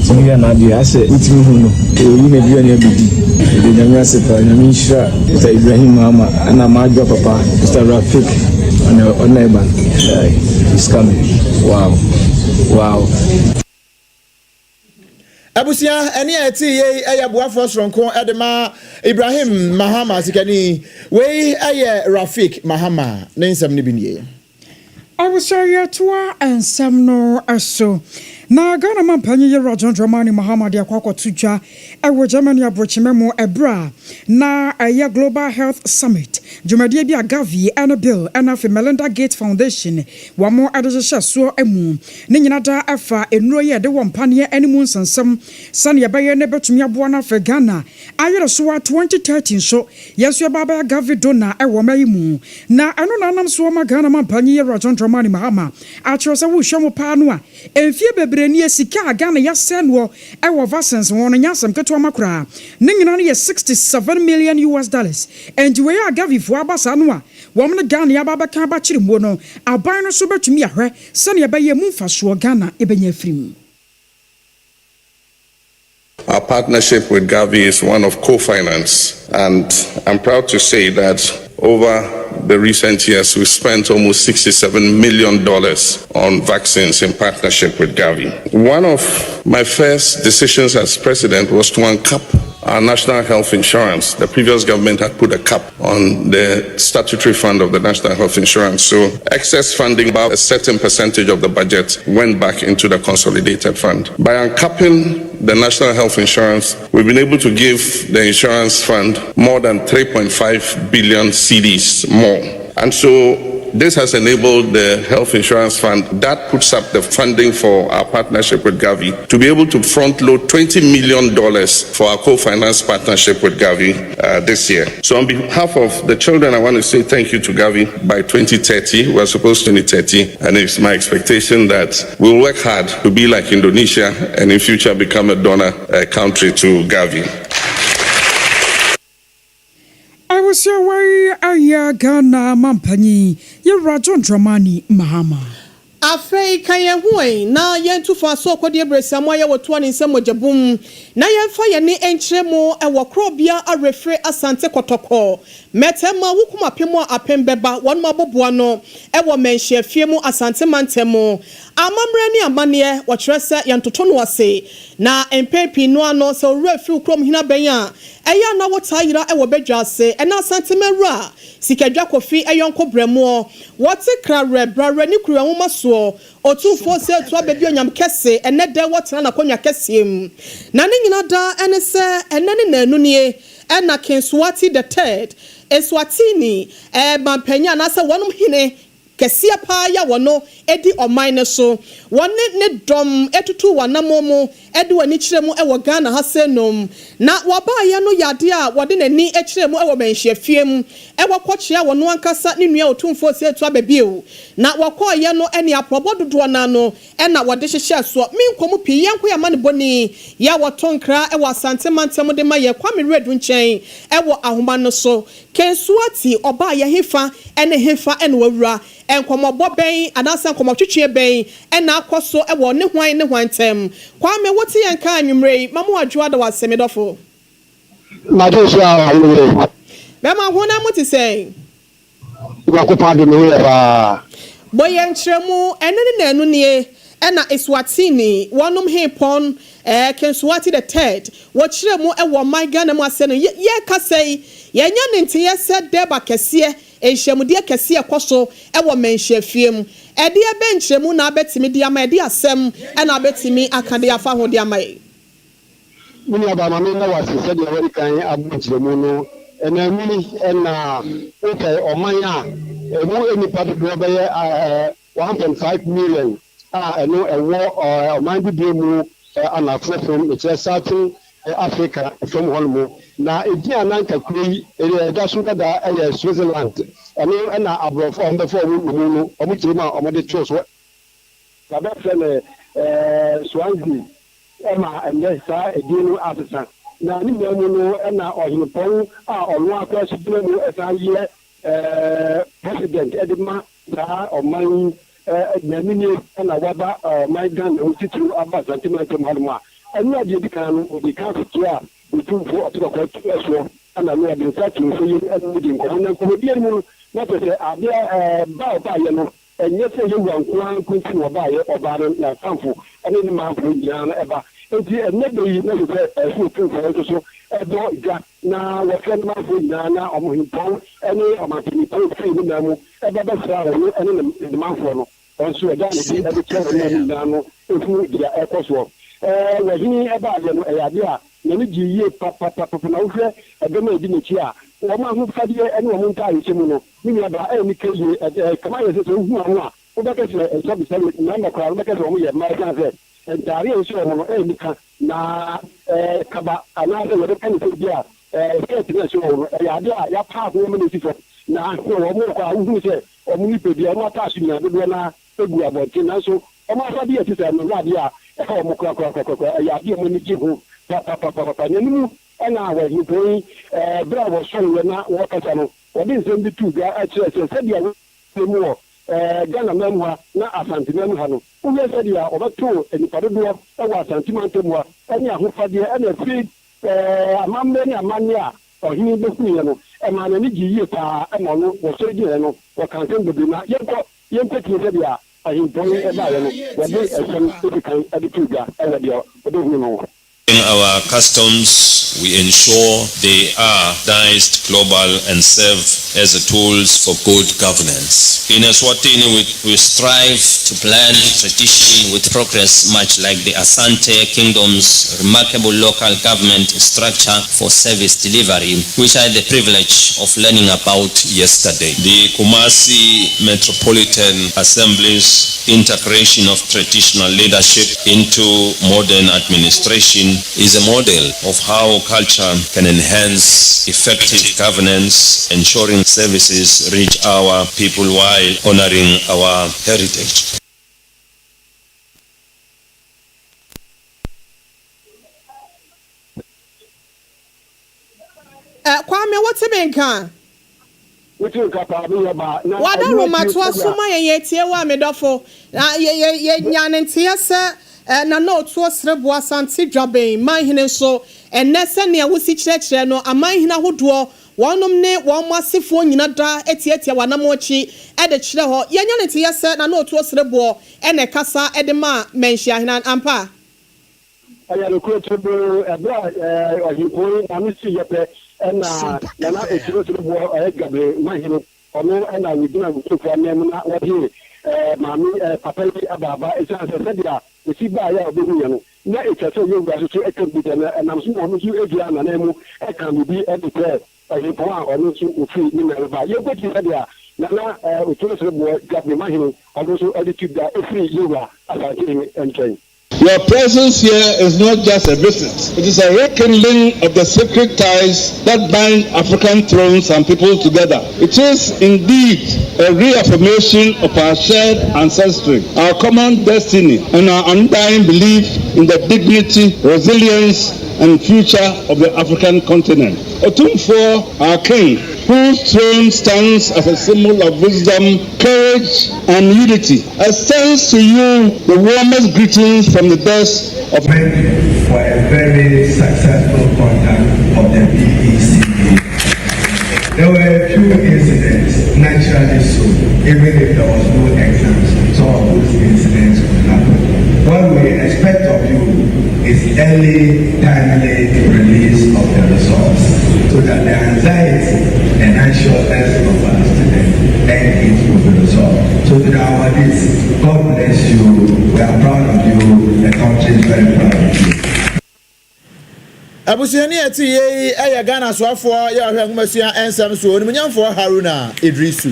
timi ya na dia ase timi hu no yi me bia ne abidi dinyame ase pa nyame nshira Mr. Ibrahim Mahama ana majo papa Mr. Rafik on neighbor is coming wow Abusia eni eti ye boafo soronko edema Ibrahim Mahama sikani we Rafik Mahama ne nsam ne binie Abusia ya toa ensam no aso na Ghana mampanyi ye Rajon Dramani Mahama de akwakọ tujwa ewo Germany abrochimemo ebra na Global Health Summit Jumadi bi agavi and bill and of Melinda Gates Foundation wamo adesha so emu ne nyina da afa enuro ye de wompane animu sansam sane yabaye ne betumi aboa na fa Ghana ayere so 2013 so yeso baba agavi dona ewo mayimu na eno nanam so ma Ghana mampanyi ye Rajon Dramani Mahama atro se wo hwemo pa no a enfie bebre ni esika Ghana ya senwo ewo vaccines won nyasam keto makura ne nyina ne $67 million and we are gavi fo abasa no a wo me Ghana ya baba kan ba kirimo no aban no so betumi ahwe sane yabaye mu mfaso Ghana ebenya frim. Our partnership with Gavi is one of co-finance, and I'm proud to say that over the recent years, we spent almost $67 million on vaccines in partnership with Gavi. One of my first decisions as president was to uncap our national health insurance. The previous government had put a cap on the statutory fund of the national health insurance. So excess funding, about a certain percentage of the budget, went back into the consolidated fund. By uncapping the national health insurance, we've been able to give the insurance fund more than 3.5 billion cedis more. And so this has enabled the health insurance fund that puts up the funding for our partnership with Gavi to be able to front load $20 million for our co-finance partnership with Gavi this year. So on behalf of the children, I want to say thank you to Gavi. By 2030, we're supposed to 2030, and it's my expectation that we'll work hard to be like Indonesia and in future become a donor country to Gavi. I was away Ghana mampanyi ye Rajon Dramani Mahama. Afei kan ye hoe na yen tu fa so kodie bresamo ye woto ne nsem ogabum na yen fa ye ne enkyeremo e wo krobia arefre asante kotoko metema wukuma pemo apembeba won maboboa no e wo menhye fiemu asante mantemo amamre ni amane wo kyerese yentoto no ase na empepi no ano so refi krom hina benya eya na wotayira e wo bedwa ase e na asante mewura sikadwa kofi eyonko bremo wote krare brare ni kruwa nwoma so otufo se to abedi onyam kese ene de wotena na konwa kesem na ne nyina da ene se ene ne nanu nie ena Kinswati the third Eswatini bampanya na se wonum hine kesia pa ya wono edi oman ne so wone ne dom etutu wanamomo edi wani kiremu e wo Ghana hasenom na waba ya no yade a wode nani e kiremu e wo menhye fiem e wakɔkyea wono ankasa ne nua otumfo se etu ababie na wakɔye no ene aprobododo na no e na wode hyehye so minkomu pii yanko ya mane boni ya wotonkra e wasante mantem de maye kwame redu nkyɛn e wo ahoma no so Kinswati oba ya hefa ene hefa ene wawura enkomobo ben anasa enkomotwetwe ben ena akoso e wo ne hwan tem kwame wote yanka anwumrei mamu adwo da wasemedofo majoso anwumrei bema hona muti sei wakopado no ya boye nkyeremu ene ne nanu nie ena Eswatini wanum hepon Kenswati the third wachire mu ewo my Ghana mu ase no ye kasei ye nya nte ye se deba kese ehyemude kese ekoso ewo menhwefiem ede benchemu na abetimi dia ma ede asem ena abetimi akade afa ho dia mai muni abama me na wase se de wori kan abunchiremu no ena muni ena okay omanya emu enipa do be 1.5 million eno ewo oman bi mu anafo from certain Africa from Holmo na edi ananka kuri da so kada Switzerland eno na abrofo on before mu no omukirima omode tro so ka be fele Swansea ema sa edinu afisa na ni mu no na ohinpon onu akwa mu esa ye president edima sa oman Namini and Awaba, my gun, who sit through about sentimental Malma. And not the can be care between 4 o'clock and I have been searching for you and meeting. And Comedian, not to say, are there Bao and yes, you want Quincy or buy or Baron Samfu, and in the mouth with Jan ever. And never a food for a dog now, what can my food Nana or Mohipon, any of my people say the Namu, ever salary, and in the mouth for also a dance every channel Nano, if you get a crosswalk. When he about the idea, Namiji, Papa, a domain dinitia, or my who Fadia and one time, Chimono, meaning about any case, command is who better a subject, number crowd, because only my cousin. And Dario so na kaba another with anything there so ya pass women na so mo kwa hu se o mu pe bia mo ta su na do na egu abonti na so o ma fa dia ti se no wa dia e mo kwa ya dia mo ni ji hu pa ni mu na wa ni boy bra wo so na wo ka sa no o din se bi tu ga a chere se dia mo Ghana memwa na Asante memwa no uye said ya obato enipa dodo ewa Asante mantemwa eni ahofade ena fi amambe ni amania ohini beku ye no e ma na ni giye pa e mo no wo so di no wo kan sen bebi na ye mpeti said ya ahimpo e ba ye no wo de esem e kan editu ga e we de odo hu no. In our customs, we ensure they are standardized, global, and serve as tools for good governance. In Eswatini, we strive to blend tradition with progress, much like the Asante Kingdom's remarkable local government structure for service delivery, which I had the privilege of learning about yesterday. The Kumasi Metropolitan Assembly's integration of traditional leadership into modern administration is a model of how culture can enhance effective governance, ensuring services reach our people while honoring our heritage. Kwame, what's it mean, can? What you got about now? What are my twasuma yet here? One medofo. Yan and Tiasa. Na no to srebo asante dwaben man hene so enne se ne wosi kyerɛkyerɛ no aman hene ahodoɔ wɔnom ne wɔn masefo nyina da etietia wanamochi e de kyerɛ hɔ yenya ne te yɛsɛ na no to srebo ene kasa e de ma menhia hene ampa aya no ko to ebra ohipo na mi si yepe na etiro srebo gabe man hene ono na wudina wutofo anem na wadi mami papa ababa esa se dia si ba ya obehu ye no na etwaso ye gba so e kan bi na nam so ono so edua na na mu e kan bi e declare e po a ono so ofi ni na ba ye ko ti dia na otoro so bo gabe mahino ono so attitude da e free ye wa asante enchen. Your presence here is not just a visit. It is a rekindling of the sacred ties that bind African thrones and people together. It is indeed a reaffirmation of our shared ancestry, our common destiny, and our undying belief in the dignity, resilience, and future of the African continent. Otumfuo, our king, whose throne stands as a symbol of wisdom, courage, and unity, extends to you the warmest greetings from the best of for a very successful contact of the BBC. There were a few incidents, naturally so, even if there was no exams, some of those incidents could happen. What we expect of you is early, timely release of the results so that the anxiety and anxiousness of our students end it with the result. So to our audience, God bless you. We are proud of you. The country is very proud of you. Abusiani ati ye aya Ghana soafo ya hwe ngumasua ensam so onimnyamfo Haruna Idrisu.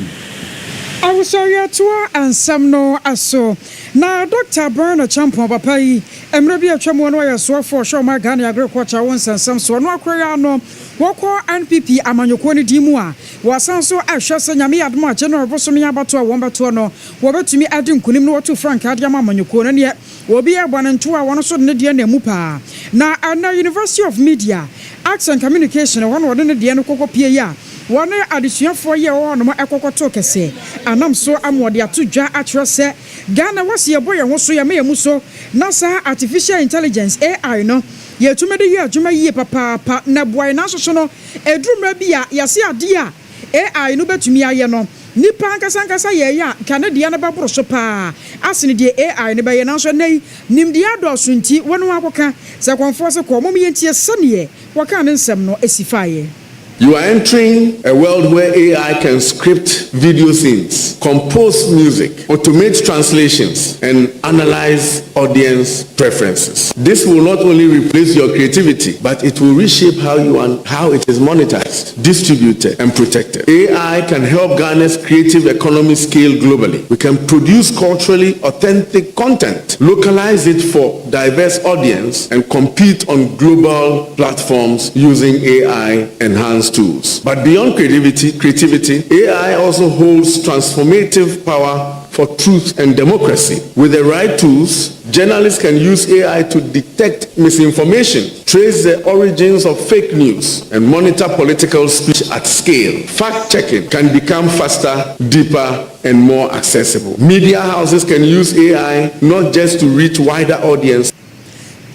I was sorry to ansam no aso. Na Dr. Burner Champion papa yi emre bi atwam no ya soafo show ma Ghana agriculture won sansam so no akoya no woko NPP amanyoko ni dimu a wasanso ahwese nyame yadmo a general bosomi abato a won bato no wo betumi adi nkunim no wotu frank adiama amanyoko no ne obi ebone nto a wono so ne de na mu pa na ana University of Media Arts and Communication won wo ne de no kokopie ya one additionfo ye wo no ekokoto kese anam so amode ato dwa akyerese Ghana wase ye boye ho so ye me so na sa artificial intelligence AI no ye tumede ye adwuma ye papa na boy na so no edrumra bia yase ade a AI no betumi aye no nipa nkasa ye ya Canada na baboro so pa asene de AI ne be ye na so nei nimde adoso nti wono akoka se konfo se ko mom ye ntie sane waka ne nsem no esifaye. You are entering a world where AI can script video scenes, compose music, automate translations, and analyze audience preferences. This will not only replace your creativity, but it will reshape how it is monetized, distributed, and protected. AI can help Ghana's creative economy scale globally. We can produce culturally authentic content, localize it for diverse audience, and compete on global platforms using AI-enhanced tools. But beyond creativity, AI also holds transformative power for truth and democracy. With the right tools, journalists can use AI to detect misinformation, trace the origins of fake news, and monitor political speech at scale. Fact-checking can become faster, deeper, and more accessible. Media houses can use AI not just to reach wider audiences.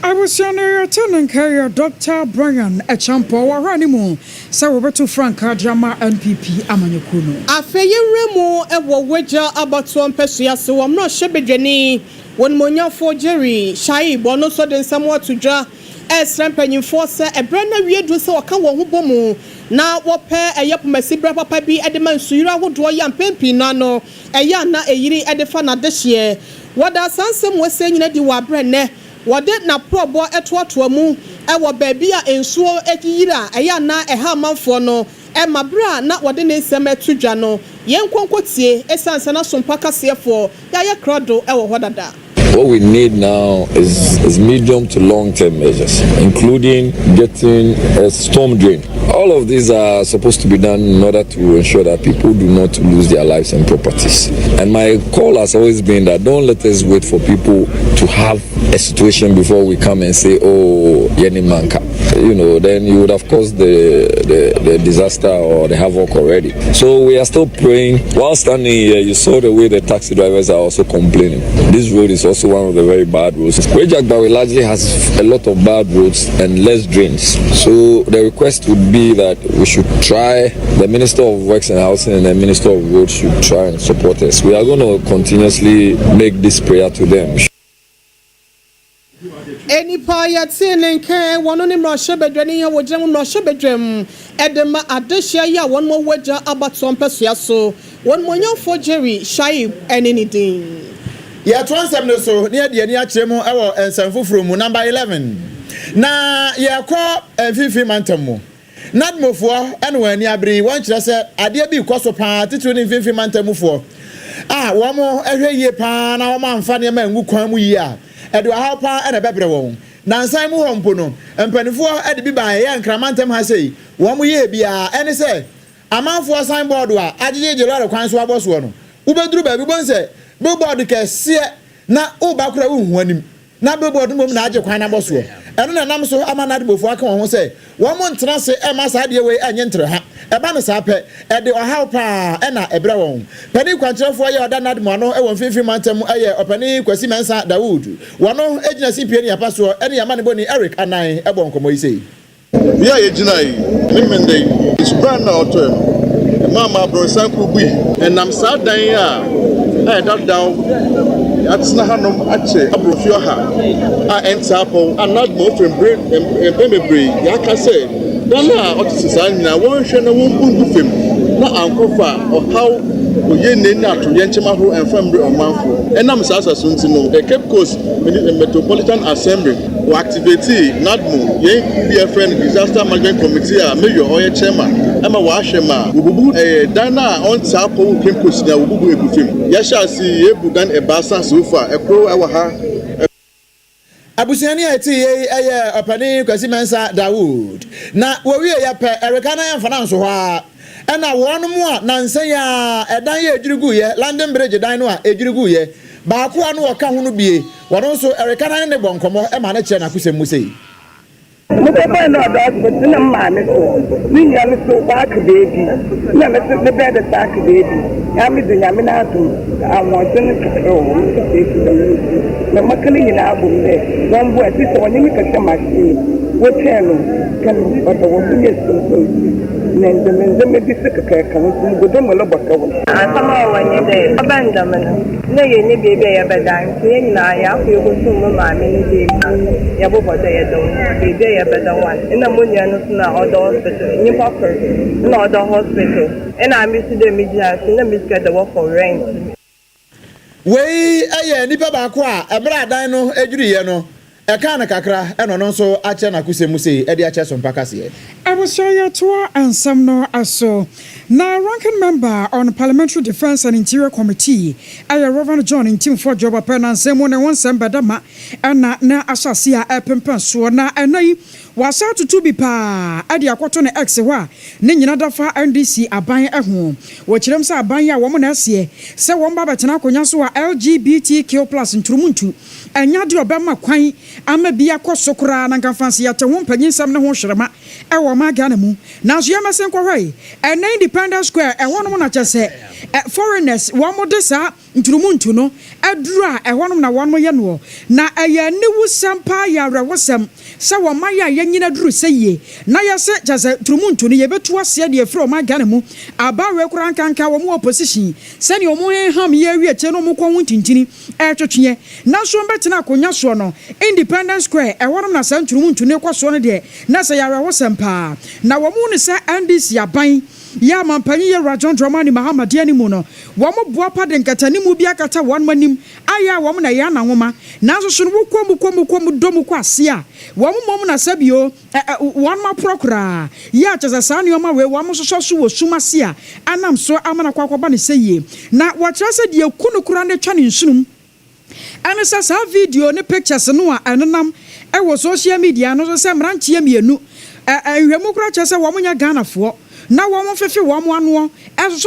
I was your tenant carrier, Dr. Brian Echampo, or animal, Sawabetu Frank Adjama NPP Amanyakuno. Afeye Remo, Ewa Wedja, Abatuan Pesia, so I'm not Shebejani, when Monya for Jerry, Shai, Bono, so then somewhat to draw, as Rampany Forcer, a brand new year do so a kawa hubomo. Now, what pair a yap Messibra Papa be at the man Sura would draw young Pempi Nano, a yana a yiri at the fana this year. What does Sansam was saying at the Wabrene? What did na pro boy at what mu? Ewa baby a ensuo ekiyira eya na eha manfo no e mabra na wode ne nsem atudwa no yen konkotie esansa na sompa kasefo ya ye krodo ewo hodada. What we need now is medium to long-term measures, including getting a storm drain. All of these are supposed to be done in order to ensure that people do not lose their lives and properties. And my call has always been that don't let us wait for people to have a situation before we come and say, oh, Yeni Manka. You know, then you would have caused the disaster or the havoc already. So we are still praying. While standing here, you saw the way the taxi drivers are also complaining. This road is also one of the very bad roads. Kwejagbawe largely has a lot of bad roads and less drains. So the request would be that we should try, the Minister of Works and Housing and the Minister of Roads should try and support us. We are going to continuously make this prayer to them. Any paya tin can one on him Russia bedrening ya wajem Russia bedrem Edema Adesha ya one more wedger about some so one more young for Jerry Shaib and anything. Yeah, transam so near the near chemo and Sanfu from number 11. Na ya call and 50 mantamu. Not more for and when ya bring one just said, I dear be cost of party to 50 mantamu for. One more every year pan, our man funny man who come we ya. Edu ahapa and a bebre won. Nansan mu hompono. Empanifo e de bi ba ye nkramantem ha sei. Wo mu ye bia ene se amanfo signboard wa ajeje lore kwan so aboso no. Ubeduru ba bi bon se billboard ke se na ubakura uhu anim. Na billboard mom na aje kwan na aboso. Eno na nam so amanade bofo aka won se wo mo ntena se e ma sa de we anye ntre ha. Eba no sa pe e de ohapa e na ebre won. Pani kwantrefo ye oda nad mo no e won fifi mantem eye opani kwasi mensa Dawood. Wono ejina CPA ni apaso e ne yama ne boni Eric Anan e bon komo yisei. Yeah, ejina yi ni mende. It's brand na oto e. Mama bro sanku bi. Enam sa dan a that down at Snahanum Ache, Abrofioha, and Sapo, and not more from Bemebri, Yaka say, Donna, what is I won't share no one with him, not Uncle or how. We need not to Yanchamaho and Family or Manfo. And I'm Sasa Suntino, the Cape Coast Metropolitan Assembly, who activate NADMO, be a friend disaster management committee, Mayor Oya Chairman, Emma Washema, Ubu, a Dana on Sapo, Cape Coast, now Ubu Ebufim. Yasha see Ebugan, a Bassa Sofa, a pro Awaha. Abusiani ati opani kwasi mensa Dawood. Na we ya pe Erika na yan finance ho ena wonu mu a na nsan ya edan ye ejirigu ye London Bridge dan no a ejirigu ye ba ko anu oka ho no bie wono so Erika na ne bonkomo e ma na kire na kusem mu sei Mutapa no da but na ma me so ni nya me so back baby na me so be the back baby ya me dunya me na to awon tin na makali na abu ne wan bo ati so woni me ka ma shi wo telo kan o to wo ni so Nende me bisa kaka kan gudu mo lo baka wo asama wanye de abanda mana na ye ni bebe ya badan ke na ya ku go so mo ma me ni de ya bo bodo ya do bebe ya badan wan ina mo nya no na odo hospital ni papa na odo hospital ina mi si de mi ja si na mi ska de work for rent we aye nipa ba ko a ebra dan no ejuri ye no eka na kakra eno no so ache na kusemu sei e de ache so mpaka se Abusaya Toa and Samno Aso. Now, ranking member on the Parliamentary Defense and Interior Committee, Reverend John in Team for Job Pen and Semon and one Sambadama, and na Asasia Epempen Suona, and I was out to be pa, Adia Quatone Exewa, Ninada Fa NDC, a buying at home, which them say buying a woman as ye, say one Baba Tanako Yasua LGBTQ plus in Trumuntu, and Yadu Obama Quine, I may be a Kosokra and can fancy at a woman penny some no Shirama, my Ganamu. Now, she must inquire, and Independence Square, and one more just say, foreigners, one more desa, into Muntuno, a dra, and one more yanuo. Now, a new sampa ya wasam, so Maya Yanina drew say ye. Naya said just a Trumuntuni, a bit to us, said from my Ganamu, a barrack rank and cow more position. Send your moe ham ye, Cheno Mukawuntini, Ertochie. Now, so better now, Conyasuano, Independence Square, and one of the San Trumuntuno was one day. Nasayara wasampa. Na wamune sa NDC aban ya mampani ya Rajon Dramani Mahama diani muno wamo buapa de nkatani mu bia kata wan manim aya wamo na ya na nwoma nazo sunu kwom domu kwa sia wamo mom na sabio wan ma prokura ya chaza sani oma we wamo so so wo suma sia anam so amana kwakwaba ne seye na watrase de kunu kura ne twa ne nsunum ana sa video ne pictures no a enenam e wo social media no so se mranchie mienu Hwemukura chese wamunya Ghana fo na wamu fefe wamu anu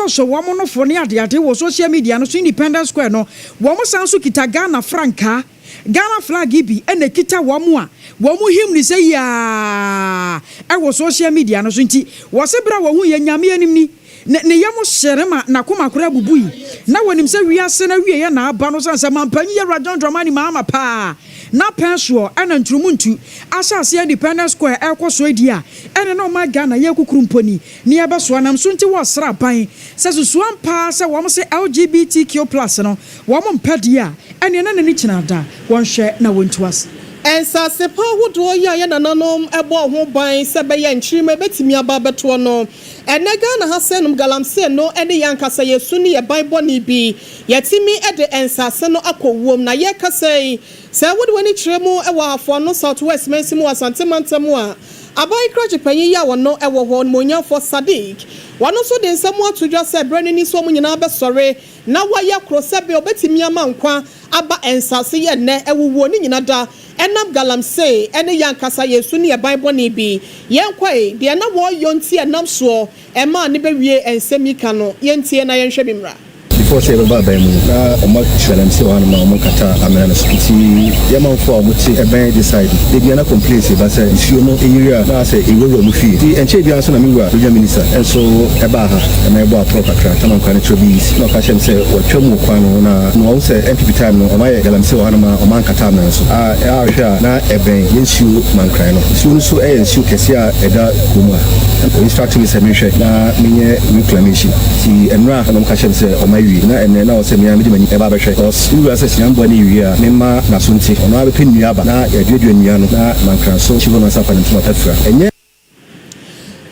so wamu no fo ne ade wo social media no so Independence Square no wamu sanso kita Ghana franka Ghana flag bi ene kita wamu a wamu him ni say ya wo social media no so nti wo se bra wo hu ye nyame anim ni ne yamo sherema na koma kura bubui na wonim se wiase na wiye na aba no sanse mampanyi ya Rajon Dramani Mahama pa na pensuo ana ntrumuntu asase Independence Square ekoso edia ene no ma Ghana ye kukurumponi ne yebeso nam so nti wo sra ban se susuan pa se wo se LGBTQ+ no wo mpade a ene na ne kinada won hwe na wontuas ensa sepa wodo ya nananom ebo ho ban se be ye nchirima betimi aba beto no enega na hasenum galamse no ene yankasa yesu ne ye bible ni bi yetimi ede ensa se no akowom na ye kasai se wodo wani chiremu ewo afo no Southwest mensimu asantemantamu a AGYEIWAA jipanyi ya wono ewo ho monya for Sadiq wano so de nsemu atudwa se brani ni so munyina be sore na waya krosebe obetimi amankwa aba ensase ye ne ewuwo ni nyina da enam galamse ene yankasa yesu ne bible ni bi yenkwai de na wo yonti enam so ema ne be wie ensemika no yentie na yenhwe bimra before say ba ba mu na o ma challenge se wa na o mo kata amena so ti ya ma fo o mo ti e ben decide de bi na complain say ba say if you know area na say e wo mu fi ti enche bi anso na mi wa regional minister and so e ba ha e ma e bo atro kakra ta man kwa ne trobi no ka shem say o twam kwa no na no say MPP time no o ma ye galam se wa na ma o man kata amena so a hwa na e ben yensu man kran no so e yensu kese a e da kuma o instruct me say me hwe na menye reclamation ti enra na mo ka shem say o ma wi na ene na o se me amedi mani e ba behwe cause we are say ambo ni wi a me ma na so nti ono abepe nnuaba na ya duadua nnua no na mankra so chivo no safa ne ntoma tafra enye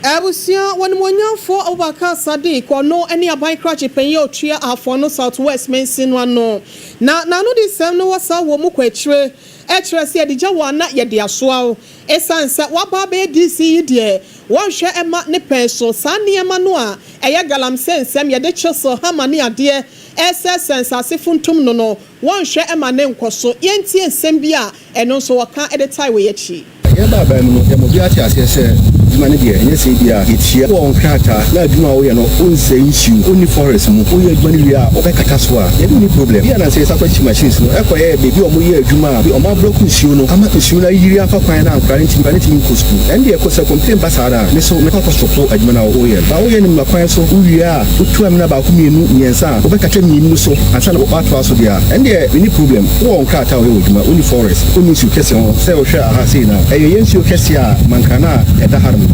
Abusia one monyan for Abubakar Sadiq or no any abai crash penye otria afo no Southwest Mensin one no na no di sem no wasa wo mu kwetire etre se de jawa na ye de asoa esanse waba be DC de won hwe ema ne penso sane ema no a eye galamsen sem ye de cheso hamane ade SSNS asifuntum no won hwe ema ne nkoso yentie nsem bia eno so waka e de tai we yachi ye baba mu no ye mo bia ti asese mane dia enye se dia etia won krata na aduma wo ye no onse issue oni forest mu wo ye aduma ni wi a obekata so a ye ni problem bia na se sakwachi machines no ekoye bebi o mo ye aduma bi o ma broken issue no ama issue na yiri afa kwan na ankra nti ba nti ko school and ye ko se complain basara ne so me ko support aduma na wo ye ba wo ye ni makwan so wo wi a otu amina ba ko mienu nyensa obekata mienu so ansa na ba to aso dia and ye ni problem wo krata wo ye aduma oni forest oni issue kese ho se wo hwe aha se na eye issue kese a mankana eda harum.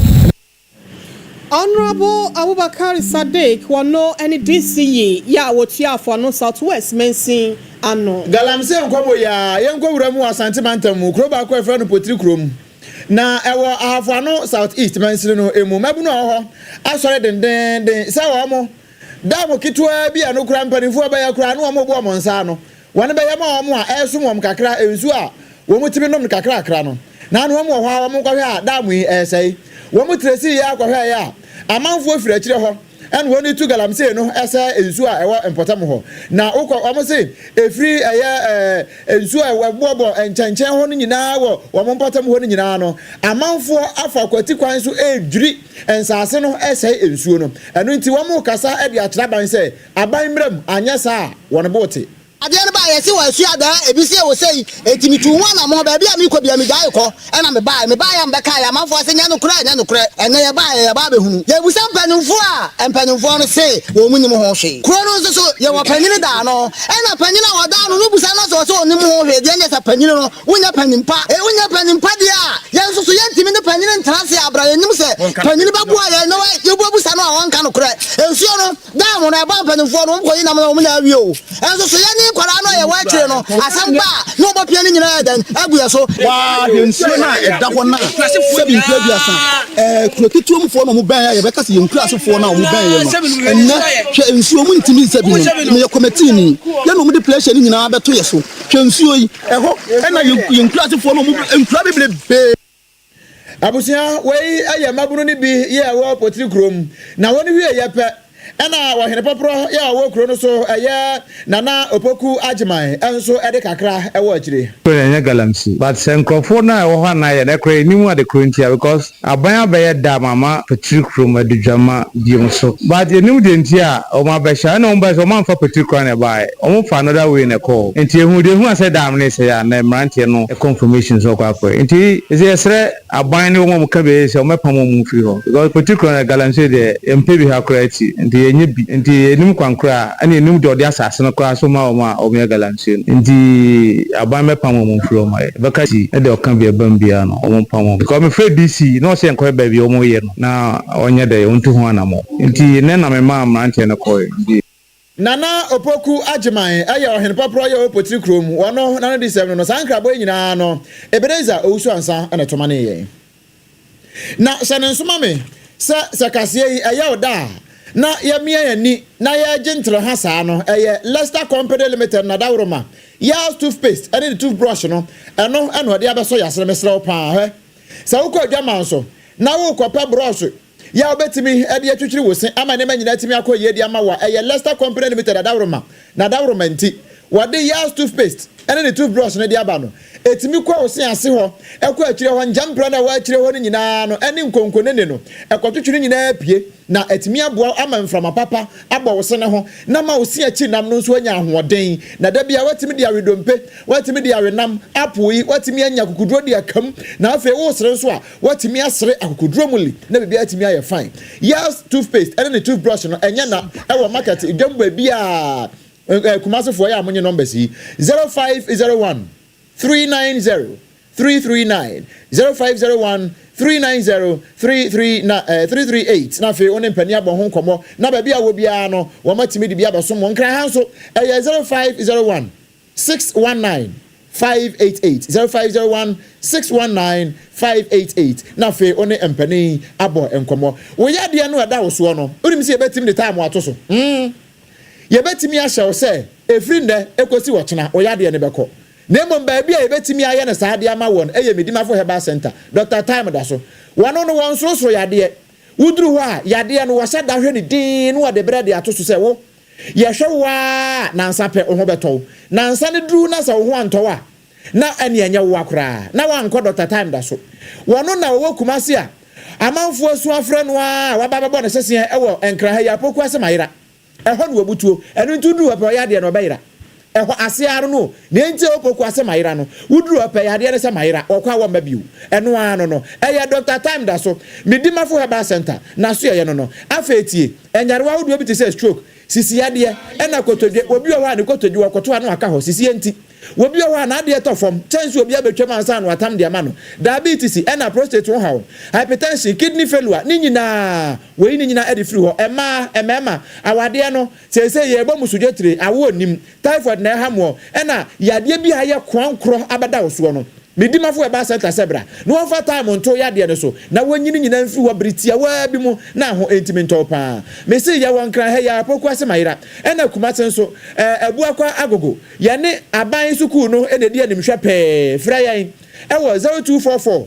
Honorable Abubakar Sadiq wano any DCE ya wotia for no Southwest Mensin ano galamse nkomo ya yenko wuramu asante mantam kro ba ko efra no potri krom na ewo ahafo no Southeast Mensin no emu mabu no ho asore den sa wo mo da mo kitwa bi anokura mpanifo ba ya kura no mo bo mo nsa no wone be ya ma mo a esum mo kakra ensu a wo mutimi nom kakra akra no na no mo ho a mo kwahwe a da mo esai wo mutresi ya kwahwe ya amanfo fira kire ho en woni tu galamse no esa ensu a ewo importam ho na ukọ omo se efiri ensu a webobo enchenchen ho no nyina wo mo importam ho no nyina no amanfo afa kwati kwan so edwiri ensase no esa ensu no eno nti wo mo kasa e dia kira ban se aban mram anya sa won bote Adiana ba yesi wa su ada ebisi e wo sei etimi tu ho na mo ba bia mi ko bia mi dai ko e na me ba ya mbeka ya manfo ase nya no kura ene ya ba be hunu ye busa mpanumfo a mpanumfo no sei wo mu nim ho hwe kuro no so ye wo panini da no e na panini a woda no busa no so onim ho hwe de nya sa panini no wonya panimpa dia ye so ye ntimi ne panini ntrase abra ye nim se panini ba bua ye no ye bu busa no a wonka no kura ensuo no da mo na ba mpanumfo no ko yi na mo na awie o enso so ye ni kwara no ye wachire no asamba no obopia ni nyina dan aguya so wa hensu na eda ho na sebi nkra biasa kroketuom fo no mo ban ye beka se ye nkra asofo na mo ban ye no enna hwe ensuo mu ntimi sebi no ye committee ni ye no mo de pressure ni nyina beto ye so hwe ensuo yi eho enna ye nkra asofo no mo nkra bebrebe abusia wei aye mabunu ni bi ye wo potri krom na woni hwe ye pe ena wahene popro ya wo kro no so eye nana opoku agyeman enso ede kakra ewo akire enya galamsi but senkrofo na ewo ha na ye de kro ni mu ade kro ntia because aban abaye da mama petri kro ma dujama biom so but enim de ntia o ma be sha na o ba so ma fa petri kro na bae o mo fa another way na call nti ehu de hu ase dam ne se ya na mrantie no confirmation so kwa akọ nti ese yesre aban ne o mo ka be se o mepam mo fi ho because petri kro na galamsi de empe bi ha kra ti nti enye bi nti enim kwankra ani enim de ode asase no kra so ma o ma o me galamsi nti aban mepam mo mfro ma beka si e de o kan bi bambia no o mo pam because me free DC no se enko ba bi o mo ye no na onye de ontu ho na mo nti ne na me ma amrante ne koy nana opoku agyeman aye ohene popro ye opotri krom wono nana di sem no sankra boy nyina no ebeneza owusu ansa na toma ne ye na sene nsoma me se kase yi aye oda na ya mia ya ni na ya gentle ha sa no Leicester Company Limited na dawroma ya toothpaste and the toothbrush no eno de abeso ya sere mesre pa he sa ukọ adwaman so na wo kopa brush ya obetimi e de atwitwiri wo se ama ne manyina timi akoye de ama wa Leicester Company Limited na dawroma nti wade ya toothpaste and the toothbrush na de aba no etimi kwa wo se ase ho ekọ atwire ho njampra na wa atwire ho nyina no ene nkonkonene no ekotwitwiri nyina pie na etimi aboa ama mframa papa aba wo se ne ho na ma wo se achi nam no nso anya ahoden na da bia watimi de awedompe watimi de awenam apoi watimi anya kokudro de akam na afa wo sere nso a watimi asere akokudro muli na bia atimi aye fine yes toothpaste and the toothbrush no enya na ewo market idwamba bia kumasefo ya amonye numbers yi 0501 390 339 0501 390 338 na fe one mpani abɔ ho nkɔmɔ na ba bia wo bia no wo matimi de bia baso mo nkra ha so 0501 619 588 0501 619 588 na fe one mpani abɔ nkɔmɔ wo ya de no ada wo so no onim se yebetim de time ato so yebetimi ahye wo se efiri nde ekosi wo kyena wo ya de ne bɛkɔ Nemo baby, I bet me I am a Sadia Mawon, a Medima for Heba Center. Dr. Time Dasso. One on one so yadia. Woodruwa, Yadia, and was at the Henny Dean, what the bread to say, oh, Yashawa, Nansape or Hobeto, Nansani drew Nasa one toa. Now any and your wakra. Now one called Dr. Time Dasso. One on our Wokumasia. A month for Swan friend, Wababa Bonasia, and Krahaya Poquasamaira. A hundred butu, and to do a Poyadi and Obeira. Eho ase aro no ne nti opoko ase maira no wuduru opa yade ne se maira okwa wa mabiu eno ano no eya Dr. Time da so medimafo Heba Center na so ye no afetie enyarewa wudu obi te say stroke sisi yade ena kotodwe obi o wa ne kotodwe okoto anu aka ho sisi enti obi o wa na ade to fom chance obi abetwam ansa no atam de ama no diabetes ena prostate ho hawo hypertension kidney failure ni nyina we ni nyina edi free ho emema awade no say ye bo musudwetire awo nim typhoid na ha mo ena yade bi ha ye kwankro abada wo so no medimafo Heba Center sebra no one for time onto yade no so na wanyini nyina mfi wo britia wa bi mu na ho entiminto pa me say ya wankran ha ya poku ase mayira ena kumaten so ebu akwa agogo ya ne aban sukuu no ena di animhwe pe fra yan ewo 0244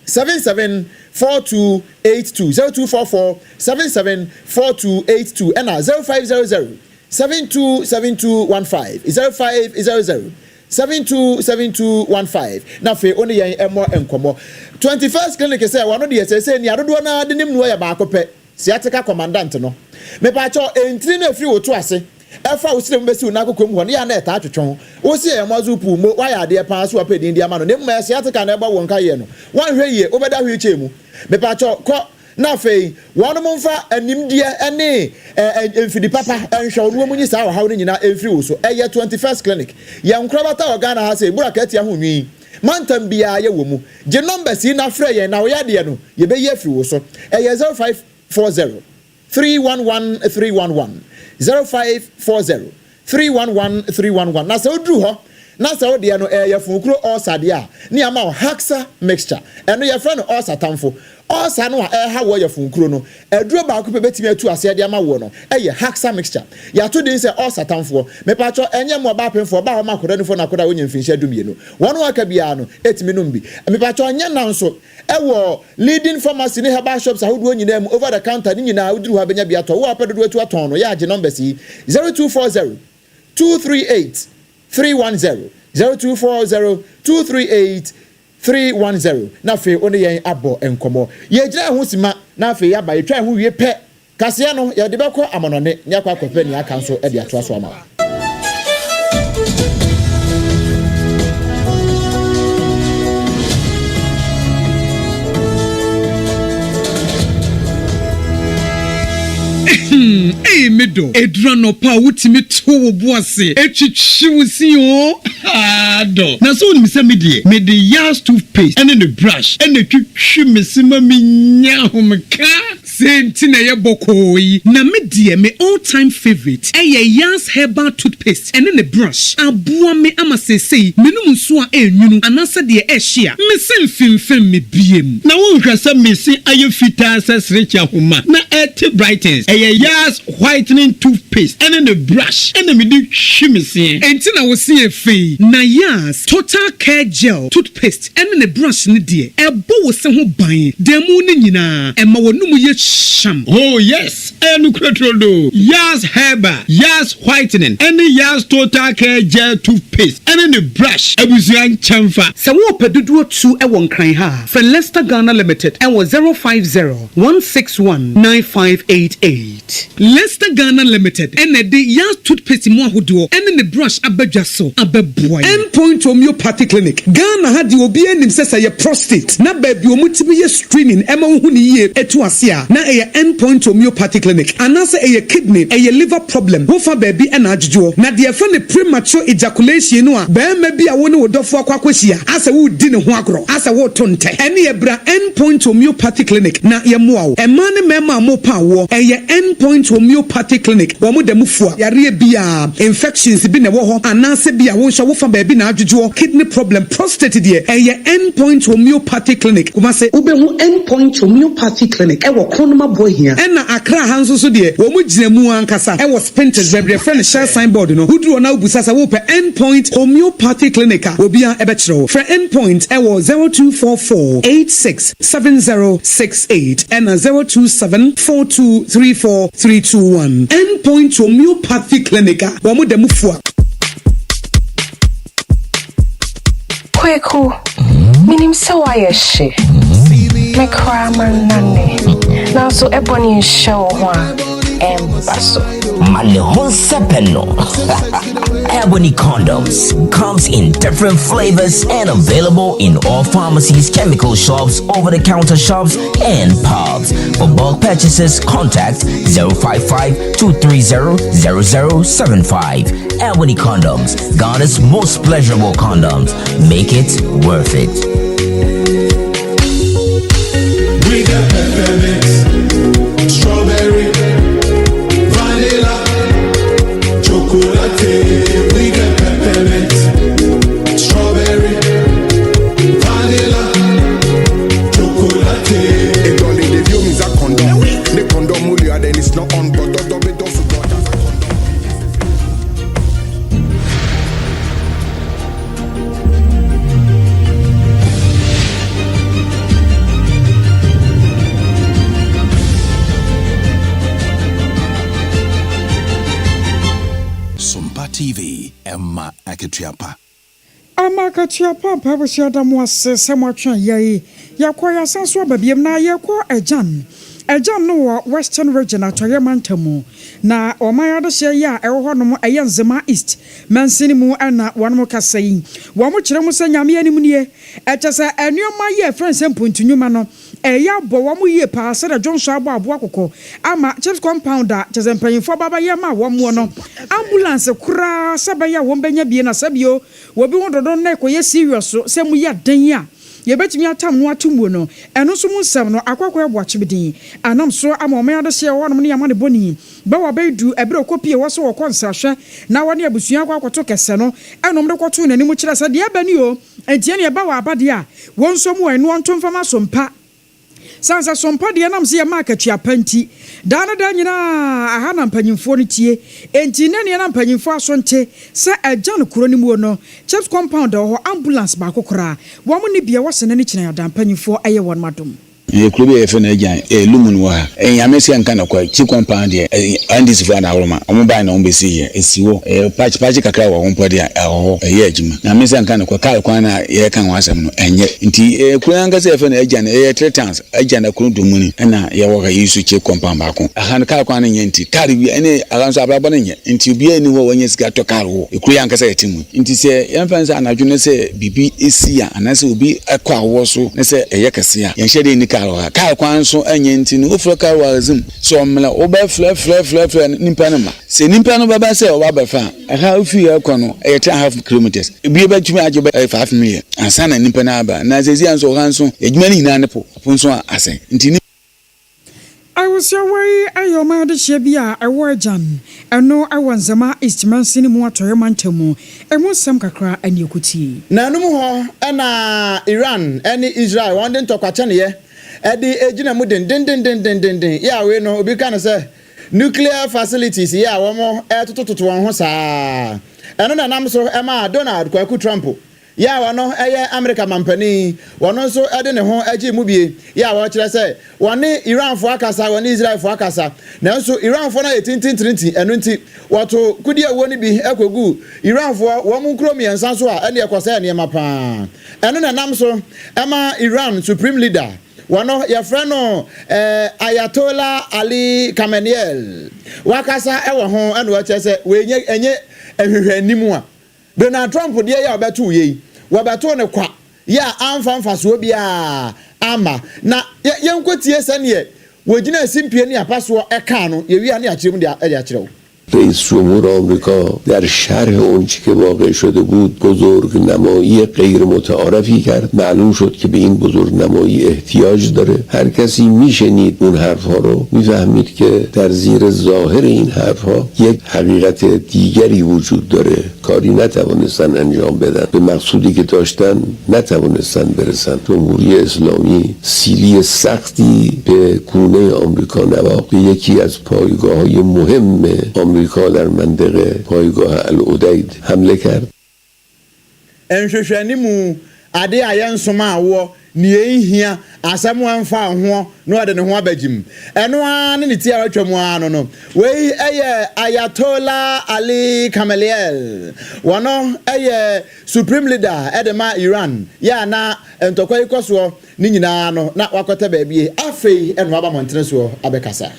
774282 0244 774282 ena 0500 727215 0500 727215 na fe oni yen emo enkomo 21st clinic say one dey say ni adodo na de nim no ya ba akopɛ siatica commandant no me pa cho entri na free woto ase efa usire mbesi na akokom ho ne ya na eta atwetwon wo si e mazu pu mo wa ya de pa so apɛ din dia ma no ne mma siatica na eba won ka ye no wan hwɛ ye obeda hwɛ chemu me pa cho ko na fe one monfa animdie ene emfidi papa enhwe no munyi sa hawo ni nyina emfiri wo so 21st clinic ya nkrabata organa ha say burakati ahonwi mantam bia ye wo mu je numbers yi na frɛ ye na wo ya de no ye be ye afiri wo so 0540 311 311 0540 311 311 na se odru ho na se wo de no ye funkuro osade a ni ama haxa mixture eno ye frɛ no osatamfo osa no ha wo ya funkuro no aduro ba ko betimi atu ase de ama wo no eye haxa mixture ya to din se osa tamfo me pa cho enye mo ba penfo ba ho makoda nfo na koda wonya mfinhia dumie no wono aka bia no etimi no mbi me pa cho nya nan so ewo leading pharmacy ne Heba shops ahodo nyina mu over the counter ni nyina uduru ha benya bia to wo apedodo atu aton no ya age numbers yi 0240 238 310 0240 238 310 na fe oni yen abo enkomo ye gira ho sima na fe ya ba ye twa ho wie pe kase no ye de beko amonone nya kwa kope ni aka nso e de ato aso ama Medo edrano pa wutimi to wo boase etwitwiwusi o do na so ni se me de yas toothpaste and the brush and the twitwi mesima menya homka senti na ye bokoyi na me de me all time favorite yas herbal toothpaste and the brush aboa me amasesei menum nso a enwunu anase de ehia me senfimfem me biem na wo hwese me se aye fita sesrecha homa na et brightens yas whitening toothpaste and the brush and the midi shimisi enti na wo se efe na yas total care gel toothpaste and the brush ni de ebo wo se ho ban demu ni nyina ema wonum ye sham oh yes enu krotrodo yas herbal yas whitening and yas total care gel toothpaste and the brush abusuan chamfa se wo pedudu tu e won kran ha for Leicester Ghana Limited and was 050 161 9588 toothpaste. Lester Ghana Limited. And the Yas toothpaste mo ahodo. And the brush abedwaso abeboy. Endpoint Homeopathy Clinic. Ghana had the obi enim say ye prostate. Na baby omutimi ye screening ema hu ni ye etu asia. Na eye Endpoint Homeopathy Clinic. Anase eye kidney, eye liver problem. Wo fa baby ena adjujo. Na de fa ne premature ejaculation no a be ma bi a wo ne wodofo akwakwahia. Asa wo di ne ho agro. Asa wo tonte. Ene ebra Endpoint Homeopathy Clinic. Na ye moa wo. Ema ne mema mo pa wo. Eye Endpoint Homeopathy Clinic. Wo mo da mufua. Yare bia infections bi ne wo ho. Anase bia wo hwa wo fa baby na adjujo. Kidney problem, prostate die. Eye Endpoint Homeopathy Clinic. Kuma se Ubehu Endpoint Homeopathy Clinic. Ewo Kronoma boy here. Ena Accra hanso so die. Wo mo gina mu ankasa. Ewo Spinters bebre friend share signboard no. Wudru na ubusasa wo pe Endpoint Homeopathy Clinic. Obia ebechro. For Endpoint ewo 0244867068 and 0274234321. Endpoint Homeopathy Clinic. Wo mo demu fua. Kweku, minim sawa she. Me kraman nane. Now so ebony show one embasso. Malehon sepeno. Ebony condoms comes in different flavors and available in all pharmacies, chemical shops, over-the-counter shops, and pubs. For bulk purchases, contact 055-230-0075. Ebony condoms, Ghana's most pleasurable condoms. Make it worth it. We got peppermint, strawberry, vanilla, chocolate. We got peppermint, strawberry, vanilla, chocolate. It only the view is a condom. The condom only and then it's not on, but don't be done for God. SOMPA TV, Emma Akitiapa. Amakatiapa pabusha mwase semwatwa yai yakwaya sanso babiem na yakwa ejan no western region atoye mantamu na omaya de hye ya ewo no eyanzema east mansini mu ana wanmo kasai wo mo kire mu sanyame anim nie etese enuoma ye friends empuntunuma no eya bo wo mo ye pa se da jonso abo akoko ama chips compounder tese mpanyimfo baba ye ma wo mo no ambulance kura sabaya wo benya bie na sabio wo bi wododo na ekoye serious so se mu ya dan ya ye betimi atam no atumu no eno so mu nsam no akwakwa ebo achibedin anam so amoma ade hye wo no ne yama ne boni ba wa bedu ebere kopie wo so wo konsahwe na wone abusua akwakoto kese no enom de kwoto nani mu kire se de abani o entie ne ba wa abade a won so mu enu onto mfama sompa sansa sompa de nam se ye market ya panti dana da nyina aha na mpanyimfo no tie enti ne ne na mpanyimfo asonte se agyan kuro ni mu no chips compound ho ambulance ba kokora wo mo ne bia wo se ne ne kina ya mpanyimfo aye won madom Klubi efe na agyan lumun wa nyame se nka na kwa chi compound ye andis fa na awroma omo ba na ombesi ye esiwo patch kakra wa hompode aho ye adwuma nyame se nka na kwa kal kwan na ye kan wasam no enye nti kura nka se efe na agyan ye tretans agyan na kunu dumuni na ye wo ka yisu chi compound ba ko aha kal kwan na nye nti kar bi ene alanso abrabo na nye nti obi ani wo wanye sika to kar wo kura nka se etimu nti se yemfansa anadwo ne se bibi esia anase obi akwa wo so ne se eye kase ya ye hye ni kar kwan so anye nti no ofro kar wazim so mla oba fla nimpa na ma se nimpa no baba se oba ba fa aha ofi akọ no 8.5 kilometers bi ba tumi ajo 5 million ansa na nimpa na aba na sezi anso hanso edwuma ni na ne po so asen nti I was away ayoma de shebia awajan eno awanzama eastmansini mu atoye mantamu emu sam kakra anekuti na no mu ho na Iran ene Israel won den tokwache ne ye edi ejina mu den ya we no obi kan say nuclear facilities ya wo mo etototo won ho saa eno na nam so ema Donald Kwaku Trump ya wano eye America mampani wono so ede ne ho agi mu bie ya wo kire say woni Iran fo akasa woni Israel fo akasa na so Iran fo na yetintintinti eno nti wato kudie woni bi ekogu Iran fo wo mu krom yensa so a ene ekose ene mapa eno na nam so ema Iran supreme leader wano your friend no Ayatollah Ali Khamenei wakasa ewo ho eno ache se we enye ehwehwanimu a Donald Trump de ya obeto ye wabeto ne kwa ya amfa so bia ama na yenkotie sene wogina simpie ne apaso eka no ye wi ne akyerem de akyerew رئیس جمهور آمریکا در شرح اونچه که واقع شده بود بزرگ نمایی غیر متعارفی کرد. معلوم شد که به این بزرگ نمایی احتیاج داره. هر کسی میشنید اون حرفها رو میفهمید که در زیر ظاهر این حرفها یک حقیقت دیگری وجود داره. کاری نتوانستن انجام بدن، به مقصودی که داشتن نتوانستن برسن. جمهوری اسلامی سیلی سختی به گونه آمریکا نواخت. به یکی از پایگاه‌های مهم آمریکا در منطقه پایگاه العدید حمله کرد. انشوشانیمو ade ayensoma awo ne ehia asemu anfa ho no ade ne ho abagim eno an ne ti awatwamu ano no wei eye Ayatollah Ali Khamenei wono eye supreme leader edema Iran ya na entokwa ikoso ni nyina no na wakota baabie afei eno aba montene so abekasa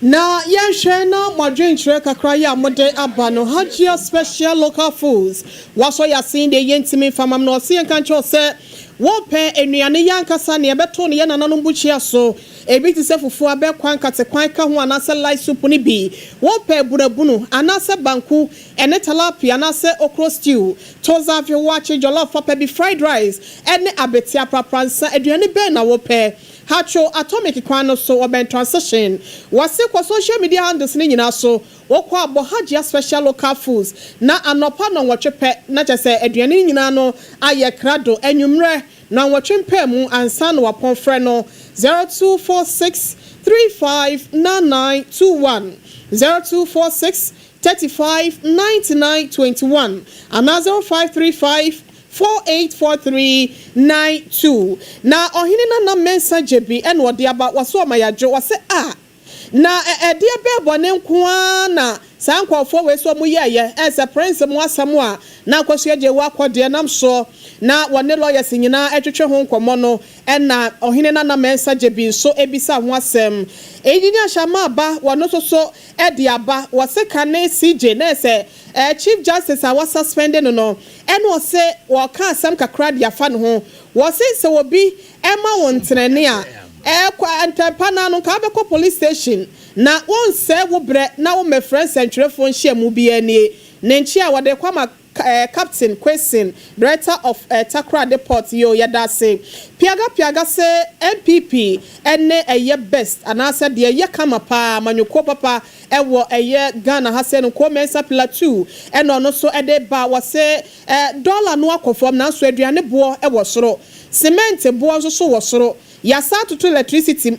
na yɛhwɛ na mɔdwenkyerɛ kakra yɛ mode aba no Hajia special local foods waso yasin de yɛntimi famam no ɔse yɛnka nkyɛw sɛ wɔpɛ enuane yankasa ne ɛbɛto ne yɛnananom bukyia so ebi te sɛ fufu abɛkwan katekwan ka ho anasɛ light soup ne bi wɔpɛ burabunu anasɛ banku ene tilapia anasɛ okro stew tozafi wachi jollof papa bi fried rice ene abetia prapransa aduane bɛn na wɔpɛ Hacho atomic kwano so oben transition wasi kwa social media handles ni nyina so wokwa abo Hajia special local foods na anopa no wɔtwepe na kyese aduane nyina no aye krado enwumre na wɔtwempa mu ansa no wapon frɛ no 0246 359921 0246 359921 and 0535 484392 na ohini na mensa jebi eno de aba waso mayajo wase na de bebo ne nkoa na sankofo we so mu yeye as a prince mu asamo a na akwaso je wa akode nam so na wone lawyers nyina etwetwe ho nkomo no na ohini na mensa jebi so ebisa ho asem ejinya shama ba wono so de aba wase kane CJ na se Chief Justice was suspended no and was say or can some kakra dia fan ho was say so obi Emma won trenea kwa antepana no ka be police station na won say wo bre na wo me friend central phone share mu bi ani ne nchi a wode kwama Captain Question Director of ACCRA Depot yo yada say piaga say MPP ene eye best anasa de ye kama pa manyoko papa ewo eye Ghana hasen ko mensa plateau eno no so ede ba wase dollar no akofom na so aduane bo ewo soro cement bo so wo soro yasa to electricity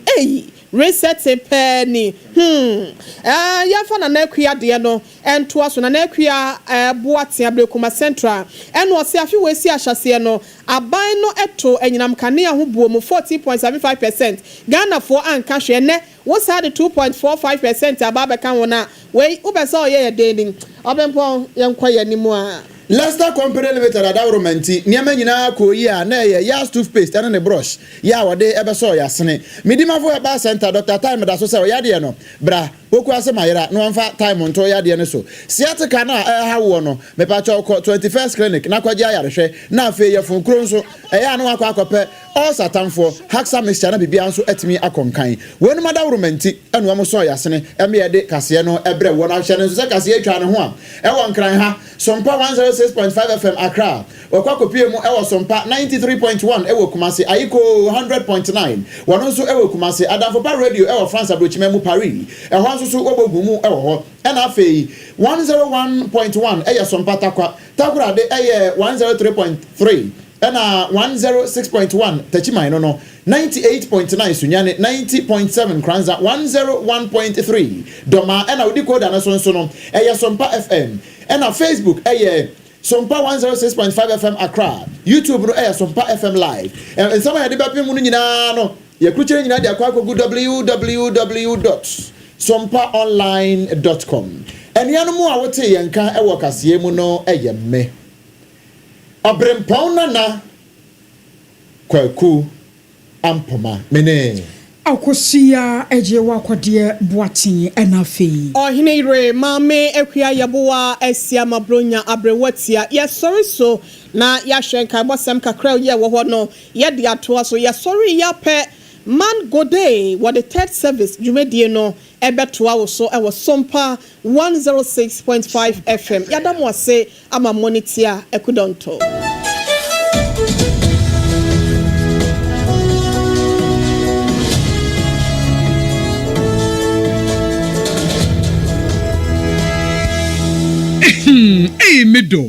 reset penny ya fa na nakuya de no ento aso na nakuya boate abrekuma central eno se afi we si ahyase no aban no eto enyinam kane ho buo mu 40.75% Ghana for anka hwe ne wo sa de 2.45% ababa kan wona we ubesa oye dening obempo yenkwa yanimu a Leicester Company Limited adawromanti niam nyina ko yi a na ye ya toothpaste and ne brush ya wode ebeso ya sene midimafo ya ba center Dr. Time da so se ya de no bra oku asema yera no amfa time nto ya de ne so siatika na ha wo no me pa cho 21st clinic na kwaji ayarehwe na afa ye fun kro nso ya no akwa akope all satanfo haxa mixture na bibia nso etimi akonkan wonu madawromanti enu am so ya sene eme ye de kase no ebre wo na hye ne so se kase atwa ne ho a e won kran ha SOMPA 106.5 FM Accra wakwa kopie mu e wo SOMPA 93.1 e wo Kumasi Ayiko 100.9 wono nso e wo Kumasi Adamfo pa radio e wo France Abrochime mu Paris e ho nso so obogu mu e wo ho e na afei 101.1 e ya SOMPA takura de e ye 103.3 na 106.1 Tachiman no 98.9 Sunyane 90.7 Kranza 101.3 Doma na udi koda na so no e ya SOMPA FM na Facebook SOMPA 106.5 FM Accra YouTube no SOMPA FM live and some ya de ba pemu nyina no ye kruchere nyina de akwa kogu www.sompaonline.com eniano mu a wote yenka ewo kase mu no me obrempong na kwaku ampoma mene Akosia AGYEIWAA AKODIE boatin enafi OHENEYERE mame ekwia yaboa esia mabronya abrewatia ya sorry so na ya hwenka bosem kakra ye wo ho no ye de atoa so ya sorry ya pe man KODIE what the third service jumedie no ebetoa wo so e wo SOMPA 106.5 FM yadamo ase ama monitor ekudonto Middle.